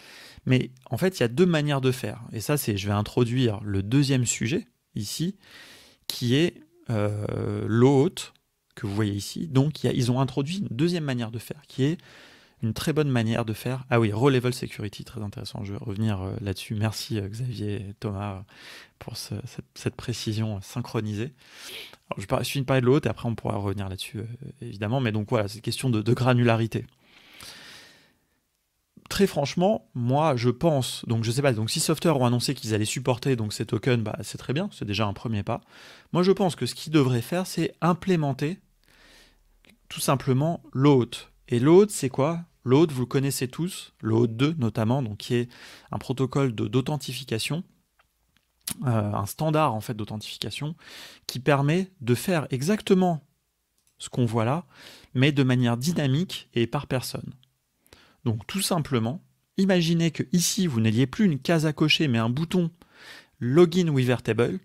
S1: Mais en fait, il y a deux manières de faire. Et ça, je vais introduire le deuxième sujet, ici, qui est l'hôte, que vous voyez ici. Donc, ils ont introduit une deuxième manière de faire, qui est une très bonne manière de faire. Ah oui, Row Level Security, très intéressant. Je vais revenir là-dessus. Merci Xavier et Thomas pour cette précision synchronisée. Alors, je finis de parler de l'hôte et après on pourra revenir là-dessus, évidemment. Mais donc voilà, c'est une question de granularité. Très franchement, moi je pense, donc je sais pas, donc si Software ont annoncé qu'ils allaient supporter donc ces tokens, c'est très bien, c'est déjà un premier pas. Moi je pense que ce qu'ils devraient faire, c'est implémenter tout simplement l'hôte. Et l'hôte, c'est quoi? L'hôte, vous le connaissez tous, l'hôte 2 notamment, donc qui est un protocole d'authentification, un standard en fait d'authentification, qui permet de faire exactement ce qu'on voit là, mais de manière dynamique et par personne. Donc tout simplement, imaginez que ici vous n'ayez plus une case à cocher, mais un bouton Login with Airtable.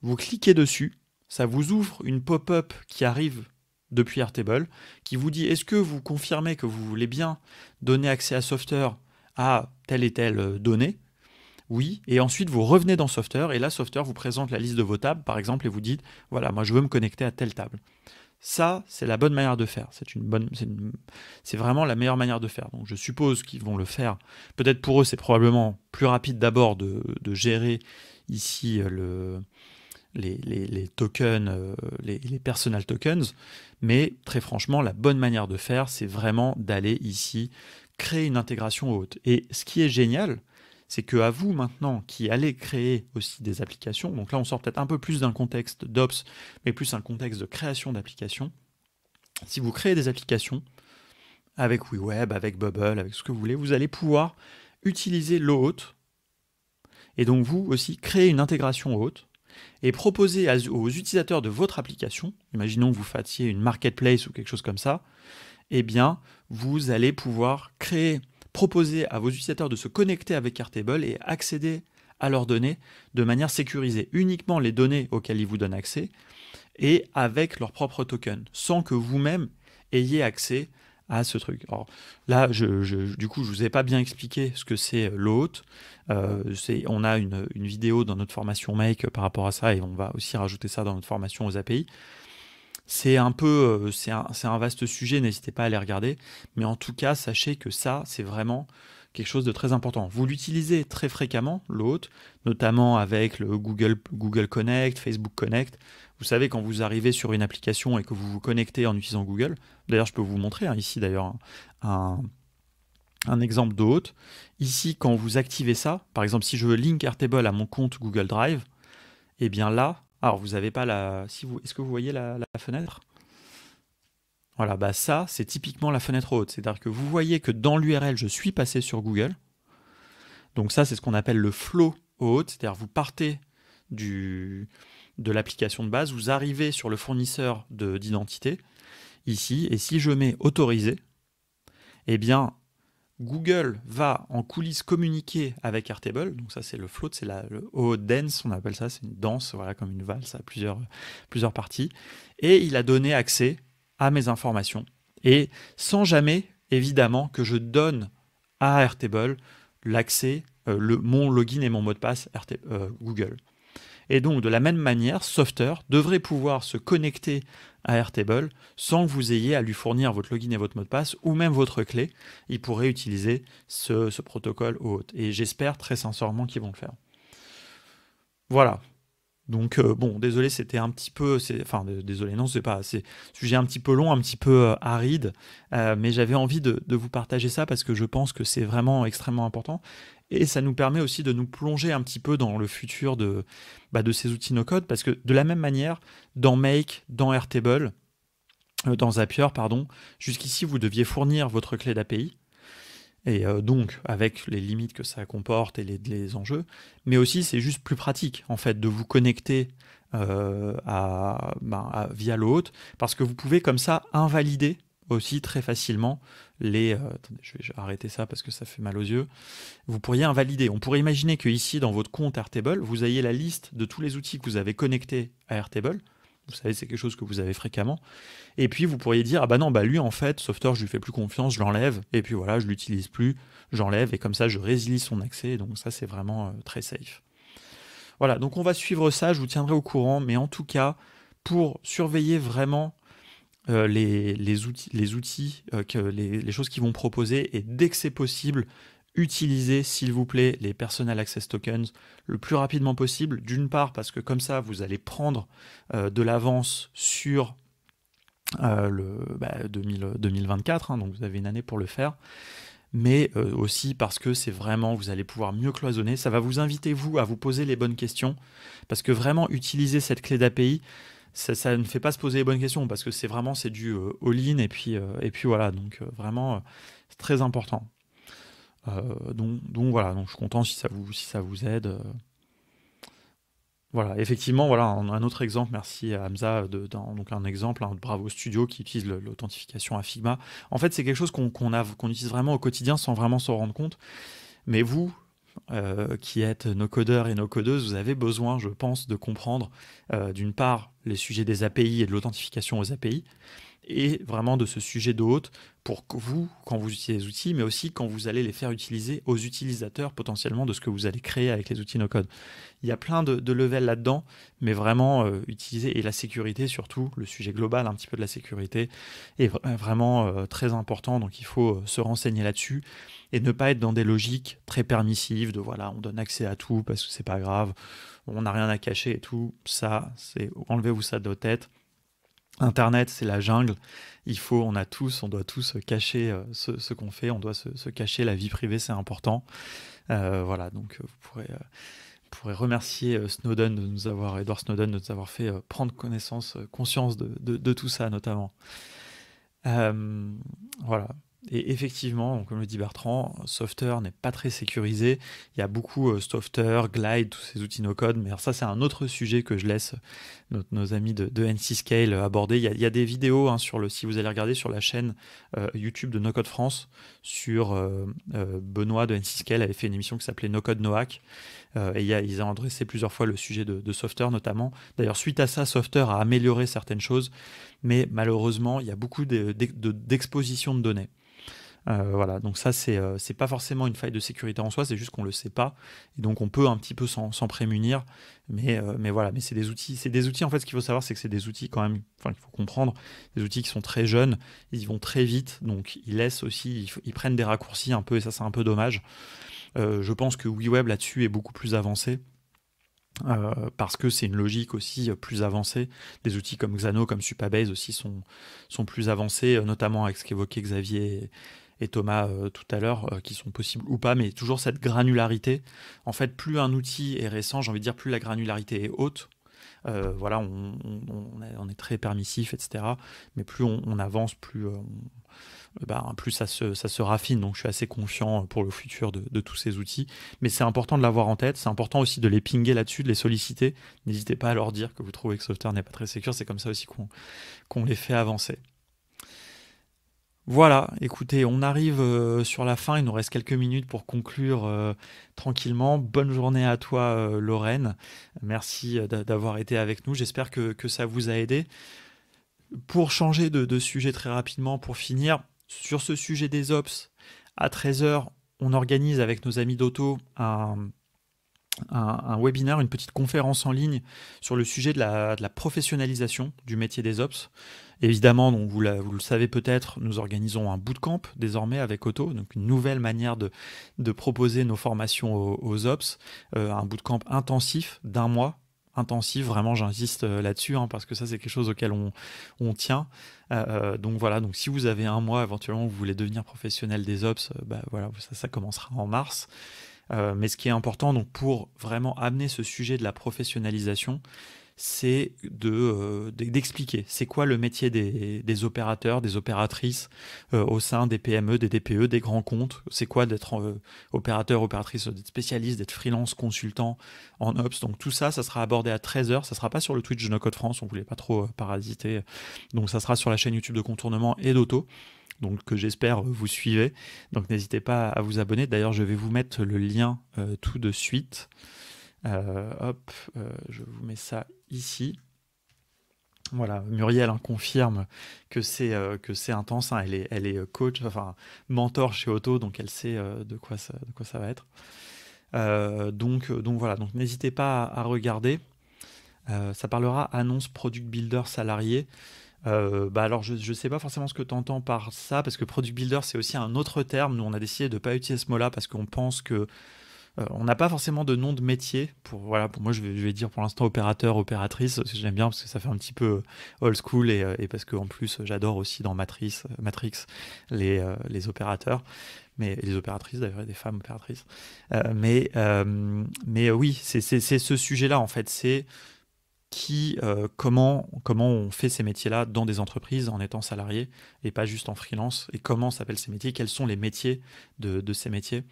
S1: Vous cliquez dessus, ça vous ouvre une pop-up qui arrive depuis Airtable, qui vous dit est-ce que vous confirmez que vous voulez bien donner accès à Software à telle et telle donnée? Oui, et ensuite vous revenez dans Software, et là Software vous présente la liste de vos tables, par exemple, et vous dites, voilà, moi je veux me connecter à telle table. Ça, c'est la bonne manière de faire. C'est vraiment la meilleure manière de faire. Donc je suppose qu'ils vont le faire. Peut-être pour eux, c'est probablement plus rapide d'abord de gérer ici les tokens, les personal tokens, mais très franchement, la bonne manière de faire, c'est vraiment d'aller ici créer une intégration haute. Et ce qui est génial, c'est qu'à vous maintenant qui allez créer aussi des applications, donc là on sort peut-être un peu plus d'un contexte d'Ops, mais plus un contexte de création d'applications. Si vous créez des applications avec WeWeb, avec Bubble, avec ce que vous voulez, vous allez pouvoir utiliser l'hôte et donc vous aussi créer une intégration haute et proposer aux utilisateurs de votre application, imaginons que vous fassiez une marketplace ou quelque chose comme ça, eh bien vous allez pouvoir proposer à vos utilisateurs de se connecter avec Airtable et accéder à leurs données de manière sécurisée, uniquement les données auxquelles ils vous donnent accès et avec leur propre token, sans que vous-même ayez accès à ce truc. Alors là, du coup, je ne vous ai pas bien expliqué ce que c'est l'hôte. On a une vidéo dans notre formation Make par rapport à ça et on va aussi rajouter ça dans notre formation aux API. C'est un vaste sujet, n'hésitez pas à aller regarder. Mais en tout cas, sachez que ça, c'est vraiment quelque chose de très important. Vous l'utilisez très fréquemment, l'hôte, notamment avec le Google Connect, Facebook Connect. Vous savez, quand vous arrivez sur une application et que vous vous connectez en utilisant Google, d'ailleurs, je peux vous montrer ici d'ailleurs un exemple de hôte. Ici, quand vous activez ça, par exemple, si je veux link Airtable à mon compte Google Drive, et bien là, alors vous n'avez pas est-ce que vous voyez la fenêtre? Voilà, ça, c'est typiquement la fenêtre haute. C'est-à-dire que vous voyez que dans l'URL, je suis passé sur Google. Donc ça, c'est ce qu'on appelle le flow haute. C'est-à-dire vous partez de l'application de base, vous arrivez sur le fournisseur d'identité, ici, et si je mets autoriser, eh bien, Google va en coulisses communiquer avec Airtable. Donc ça, c'est le float, c'est le OAuth dance, on appelle ça, c'est une danse, voilà, comme une valse à plusieurs parties. Et il a donné accès à mes informations. Et sans jamais, évidemment, que je donne à Airtable l'accès, mon login et mon mot de passe Google. Et donc, de la même manière, Softer devrait pouvoir se connecter à Airtable sans que vous ayez à lui fournir votre login et votre mot de passe ou même votre clé. Il pourrait utiliser ce protocole au haut. Et j'espère très sincèrement qu'ils vont le faire. Voilà. Donc bon, désolé, c'était un petit peu, désolé, non, c'est pas, c'est sujet un petit peu long, un petit peu aride, mais j'avais envie de vous partager ça parce que je pense que c'est vraiment extrêmement important et ça nous permet aussi de nous plonger un petit peu dans le futur de ces outils no-code parce que de la même manière, dans Make, dans Airtable, dans Zapier, pardon, jusqu'ici vous deviez fournir votre clé d'API. Et donc, avec les limites que ça comporte et les enjeux, mais aussi c'est juste plus pratique, en fait, de vous connecter via l'hôte, parce que vous pouvez comme ça invalider aussi très facilement les... attendez, je vais arrêter ça parce que ça fait mal aux yeux. Vous pourriez invalider. On pourrait imaginer que ici, dans votre compte Airtable, vous ayez la liste de tous les outils que vous avez connectés à Airtable. Vous savez, c'est quelque chose que vous avez fréquemment. Et puis, vous pourriez dire, ah bah non, bah lui, en fait, Softer, je lui fais plus confiance, je l'enlève. Et puis voilà, je l'utilise plus, j'enlève. Et comme ça, je résilie son accès. Donc ça, c'est vraiment très safe. Voilà, donc on va suivre ça, je vous tiendrai au courant. Mais en tout cas, pour surveiller vraiment les outils, les choses qu'ils vont proposer, et dès que c'est possible, utilisez, s'il vous plaît, les Personal Access Tokens le plus rapidement possible. D'une part, parce que comme ça, vous allez prendre de l'avance sur 2024, hein, donc vous avez une année pour le faire. Mais aussi parce que c'est vraiment, vous allez pouvoir mieux cloisonner. Ça va vous inviter, vous, à vous poser les bonnes questions. Parce que vraiment, utiliser cette clé d'API, ça ne fait pas se poser les bonnes questions. Parce que c'est du all-in. Et puis voilà, donc vraiment, c'est très important. Donc voilà, donc je suis content si ça vous aide. Voilà, effectivement, voilà un autre exemple, merci à Hamza, donc un exemple de Bravo Studio qui utilise l'authentification à Figma. En fait, c'est quelque chose qu'on utilise vraiment au quotidien sans vraiment s'en rendre compte. Mais vous, qui êtes nos codeurs et nos codeuses, vous avez besoin, je pense, de comprendre d'une part les sujets des API et de l'authentification aux API, et vraiment de ce sujet de haute pour que vous, quand vous utilisez les outils, mais aussi quand vous allez les faire utiliser aux utilisateurs potentiellement de ce que vous allez créer avec les outils no-code. Il y a plein de levels là-dedans, mais vraiment utiliser, et la sécurité surtout, le sujet global un petit peu de la sécurité est vraiment très important, donc il faut se renseigner là-dessus et ne pas être dans des logiques très permissives de voilà, on donne accès à tout parce que c'est pas grave, on n'a rien à cacher et tout. Ça, enlevez-vous ça de votre tête. Internet, c'est la jungle. On doit tous cacher ce qu'on fait. On doit se cacher la vie privée, c'est important. Voilà, donc vous pourrez remercier Edward Snowden de nous avoir fait prendre conscience de tout ça, notamment. Voilà. Et effectivement, donc, comme le dit Bertrand, Softer n'est pas très sécurisé. Il y a beaucoup Softer, Glide, tous ces outils no-code. Mais alors ça, c'est un autre sujet que je laisse nos amis de NC Scale aborder. Il y a des vidéos si vous allez regarder sur la chaîne YouTube de No Code France, sur Benoît de NC Scale avait fait une émission qui s'appelait No Code No Hack. Et ils ont adressé plusieurs fois le sujet de Softer notamment. D'ailleurs, suite à ça, Softer a amélioré certaines choses, mais malheureusement, il y a beaucoup d'exposition de données. Voilà, donc ça c'est pas forcément une faille de sécurité en soi, c'est juste qu'on le sait pas, et donc on peut un petit peu s'en prémunir, mais voilà, mais c'est des outils en fait. Ce qu'il faut savoir, c'est que c'est des outils quand même, il faut comprendre, des outils qui sont très jeunes, ils vont très vite, donc ils prennent des raccourcis un peu, et ça c'est un peu dommage. Je pense que WeWeb là-dessus est beaucoup plus avancé. Parce que c'est une logique aussi plus avancée. Des outils comme Xano, comme Supabase aussi sont plus avancés, notamment avec ce qu'évoquaient Xavier et Thomas tout à l'heure, qui sont possibles ou pas, mais toujours cette granularité. En fait, plus un outil est récent, j'ai envie de dire, plus la granularité est haute. Voilà, on est très permissif, etc. Mais plus on avance, plus ça se raffine. Donc je suis assez confiant pour le futur de tous ces outils. Mais c'est important de l'avoir en tête. C'est important aussi de les pinguer là-dessus, de les solliciter. N'hésitez pas à leur dire que vous trouvez que Softer n'est pas très sécure. C'est comme ça aussi qu'on les fait avancer. Voilà, écoutez, on arrive sur la fin. Il nous reste quelques minutes pour conclure tranquillement. Bonne journée à toi, Lorraine. Merci d'avoir été avec nous. J'espère que ça vous a aidé. Pour changer de sujet très rapidement, pour finir, sur ce sujet des ops, à 13h, on organise avec nos amis d'Auto un webinaire, une petite conférence en ligne sur le sujet de la professionnalisation du métier des ops. Évidemment, donc vous le savez peut-être, nous organisons un bootcamp désormais avec Otto, donc une nouvelle manière de proposer nos formations aux ops, un bootcamp intensif d'1 mois. Intensif, vraiment j'insiste là-dessus, hein, parce que ça c'est quelque chose auquel on tient. Donc voilà, donc si vous avez 1 mois, éventuellement vous voulez devenir professionnel des ops, bah voilà, ça commencera en mars. Mais ce qui est important donc pour vraiment amener ce sujet de la professionnalisation, c'est d'expliquer c'est quoi le métier des opérateurs, des opératrices au sein des PME, des DPE, des grands comptes. C'est quoi d'être opérateur, opératrice, d'être spécialiste, d'être freelance, consultant en Ops. Donc tout ça, ça sera abordé à 13h. Ça sera pas sur le Twitch de No Code France, on voulait pas trop parasiter. Donc ça sera sur la chaîne YouTube de Contournement et d'Auto, donc que j'espère vous suivez. Donc n'hésitez pas à vous abonner. D'ailleurs, je vais vous mettre le lien tout de suite. Je vous mets ça ici. Voilà, Muriel confirme que c'est intense, hein. Elle est coach, enfin mentor chez Otto, donc elle sait de quoi ça va être. Donc voilà, donc n'hésitez pas à regarder. Ça parlera annonce product builder salarié. Alors je ne sais pas forcément ce que tu entends par ça, parce que product builder c'est aussi un autre terme. Nous on a décidé de ne pas utiliser ce mot-là parce qu'on pense que on n'a pas forcément de nom de métier. Pour moi, je vais dire pour l'instant opérateur, opératrice, parce que j'aime bien, parce que ça fait un petit peu old school, et parce qu'en plus, j'adore aussi dans Matrix les opérateurs. Mais les opératrices, d'ailleurs, il y a des femmes opératrices. Mais oui, c'est ce sujet-là, en fait. C'est comment on fait ces métiers-là dans des entreprises en étant salarié et pas juste en freelance, et comment s'appellent ces métiers, quels sont les métiers de ces métiers.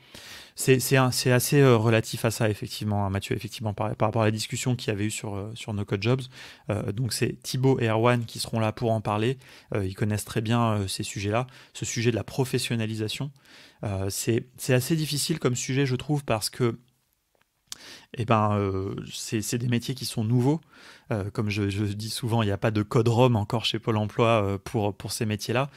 S1: C'est assez relatif à ça, effectivement, hein, Mathieu, effectivement, par rapport à la discussion qu'il y avait eu sur No Code Jobs. Donc c'est Thibaut et Erwan qui seront là pour en parler. Ils connaissent très bien ces sujets-là, ce sujet de la professionnalisation. C'est assez difficile comme sujet, je trouve, parce que c'est des métiers qui sont nouveaux. Comme je dis souvent, il n'y a pas de code ROM encore chez Pôle emploi pour ces métiers-là.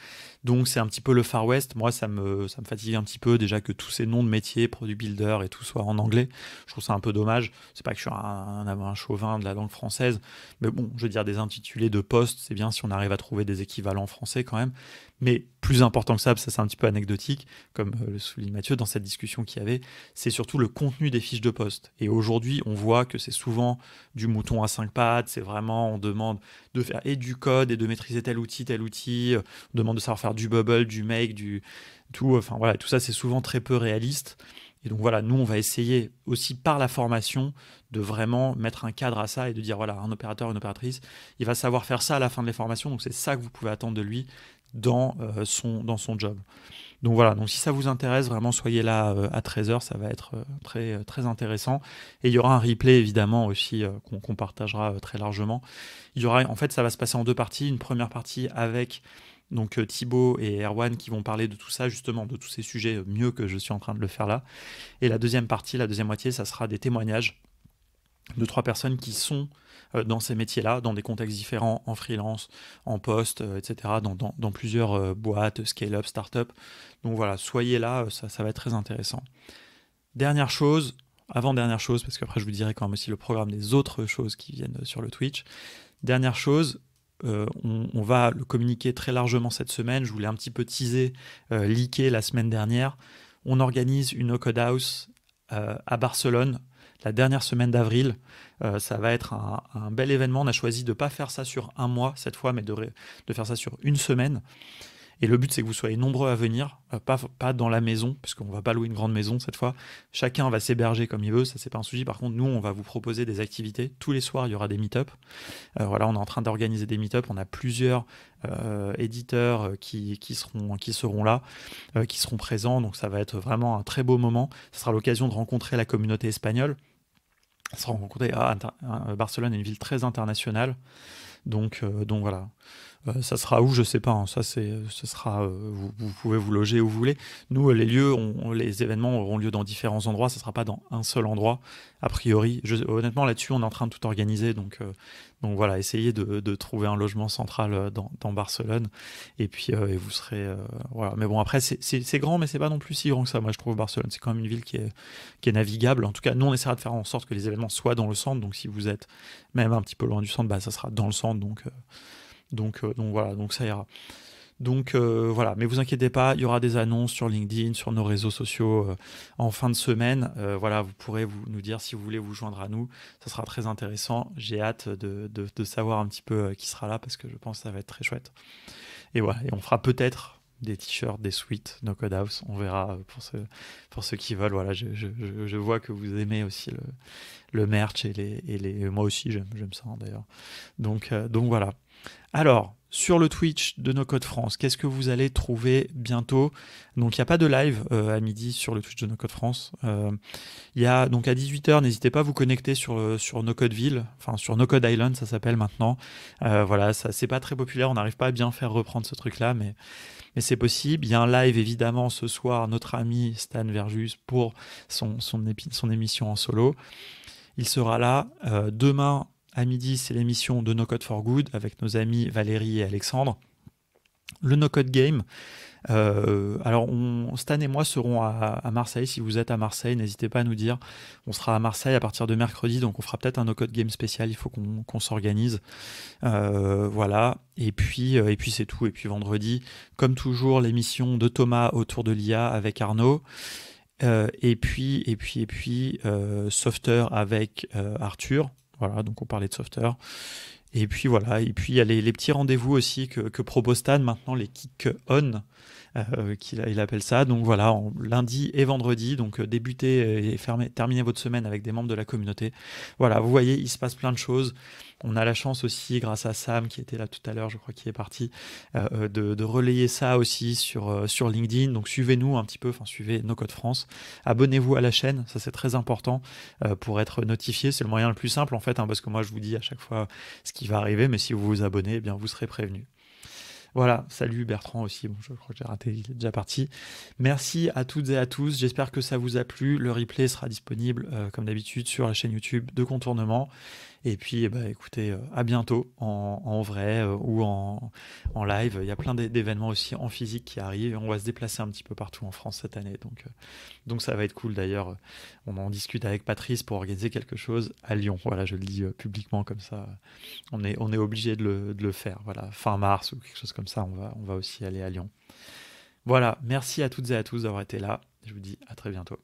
S1: Donc c'est un petit peu le Far West. Moi, ça me fatigue un petit peu déjà que tous ces noms de métiers, product builder et tout, soient en anglais. Je trouve ça un peu dommage. C'est pas que je suis un chauvin de la langue française, mais bon, je veux dire, des intitulés de postes, c'est bien si on arrive à trouver des équivalents français quand même. Mais plus important que ça c'est un petit peu anecdotique, comme le souligne Mathieu dans cette discussion qu'il y avait, c'est surtout le contenu des fiches de poste. Et aujourd'hui, on voit que c'est souvent du mouton à 5 pattes. C'est vraiment, on demande de faire et du code et de maîtriser tel outil, on demande de savoir faire du bubble, du make, du tout. Enfin voilà, tout ça c'est souvent très peu réaliste. Et donc voilà, nous on va essayer aussi par la formation de vraiment mettre un cadre à ça et de dire voilà, un opérateur, une opératrice, il va savoir faire ça à la fin de la formation. Donc c'est ça que vous pouvez attendre de lui dans son job. Donc voilà, donc si ça vous intéresse, vraiment soyez là à 13h, ça va être très, très intéressant. Et il y aura un replay évidemment aussi qu'on partagera très largement. En fait, ça va se passer en 2 parties. Une première partie avec donc Thibaut et Erwan qui vont parler de tout ça, justement, de tous ces sujets mieux que je suis en train de le faire là. Et la deuxième partie, la deuxième moitié, ça sera des témoignages de 3 personnes qui sont dans ces métiers-là, dans des contextes différents, en freelance, en poste, etc., dans plusieurs boîtes, scale-up, start-up. Donc voilà, soyez là, ça va être très intéressant. Avant-dernière chose, parce qu'après je vous dirai quand même aussi le programme des autres choses qui viennent sur le Twitch. Dernière chose, on va le communiquer très largement cette semaine. Je voulais un petit peu teaser, leaker la semaine dernière. On organise une No Code House à Barcelone la dernière semaine d'avril. Ça va être un bel événement. On a choisi de ne pas faire ça sur 1 mois cette fois, mais de faire ça sur 1 semaine. Et le but, c'est que vous soyez nombreux à venir, pas dans la maison, puisqu'on ne va pas louer une grande maison cette fois. Chacun va s'héberger comme il veut, ça c'est pas un souci. Par contre, nous, on va vous proposer des activités. Tous les soirs, il y aura des meet-up. Voilà, on est en train d'organiser des meet-up. On a plusieurs éditeurs qui seront là, qui seront présents. Donc ça va être vraiment un très beau moment. Ce sera l'occasion de rencontrer la communauté espagnole. Barcelone est une ville très internationale. Donc voilà. Ça sera où, je sais pas, hein. Ça, ce sera, vous pouvez vous loger où vous voulez. Nous, les lieux, les événements auront lieu dans différents endroits. Ça sera pas dans un seul endroit, a priori. Honnêtement, là-dessus, on est en train de tout organiser. Donc voilà, essayez de trouver un logement central dans Barcelone. Et puis, et vous serez. Voilà. Mais bon, après, c'est grand, mais c'est pas non plus si grand que ça. Moi, je trouve Barcelone, c'est quand même une ville qui est navigable. En tout cas, nous, on essaiera de faire en sorte que les événements soient dans le centre. Donc, si vous êtes même un petit peu loin du centre, bah, ça sera dans le centre. Donc voilà, donc ça ira. Donc voilà, mais vous inquiétez pas, il y aura des annonces sur LinkedIn, sur nos réseaux sociaux en fin de semaine. Voilà, vous pourrez nous dire si vous voulez vous joindre à nous. Ça sera très intéressant. J'ai hâte de savoir un petit peu qui sera là parce que je pense que ça va être très chouette. Et voilà, et on fera peut-être des t-shirts, des suites, No Code House. On verra pour ceux qui veulent. Voilà, je vois que vous aimez aussi le merch moi aussi j'aime ça hein, d'ailleurs. Donc voilà. Alors, sur le Twitch de No Code France, qu'est-ce que vous allez trouver bientôt? Donc, il n'y a pas de live à midi sur le Twitch de No Code France. Il y a donc à 18h, n'hésitez pas à vous connecter sur No Codeville, enfin sur No Code Island, ça s'appelle maintenant. Voilà, ça c'est pas très populaire, on n'arrive pas à bien faire reprendre ce truc-là, mais c'est possible. Il y a un live évidemment ce soir, notre ami Stan Verjus pour son émission en solo. Il sera là demain. À midi, c'est l'émission de No Code for Good avec nos amis Valérie et Alexandre. Le No Code Game. Alors, Stan et moi serons à Marseille. Si vous êtes à Marseille, n'hésitez pas à nous dire. On sera à Marseille à partir de mercredi, donc on fera peut-être un No Code Game spécial. Il faut qu'on s'organise. Voilà. Et puis c'est tout. Et puis vendredi, comme toujours, l'émission de Thomas autour de l'IA avec Arnaud. Et puis Softer avec Arthur. Voilà, donc on parlait de Softer. Et puis voilà, et puis il y a les petits rendez-vous aussi que propose Stan maintenant, les kick-on, il appelle ça. Donc voilà, lundi et vendredi, donc débutez et terminez votre semaine avec des membres de la communauté. Voilà, vous voyez, il se passe plein de choses. On a la chance aussi, grâce à Sam qui était là tout à l'heure, je crois qu'il est parti, de relayer ça aussi sur LinkedIn. Donc suivez-nous un petit peu, enfin suivez No Code France. Abonnez-vous à la chaîne, ça c'est très important pour être notifié. C'est le moyen le plus simple en fait, hein, parce que moi je vous dis à chaque fois ce qui va arriver, mais si vous vous abonnez, eh bien vous serez prévenu. Voilà, salut Bertrand aussi, bon, je crois que j'ai raté, il est déjà parti. Merci à toutes et à tous, j'espère que ça vous a plu. Le replay sera disponible comme d'habitude sur la chaîne YouTube de Contournement. Et puis écoutez, à bientôt en vrai ou en live. Il y a plein d'événements aussi en physique qui arrivent et on va se déplacer un petit peu partout en France cette année. Donc ça va être cool d'ailleurs. On en discute avec Patrice pour organiser quelque chose à Lyon. Voilà, je le dis publiquement comme ça. On est obligé de le faire. Voilà, fin mars ou quelque chose comme ça, on va aussi aller à Lyon. Voilà, merci à toutes et à tous d'avoir été là. Je vous dis à très bientôt.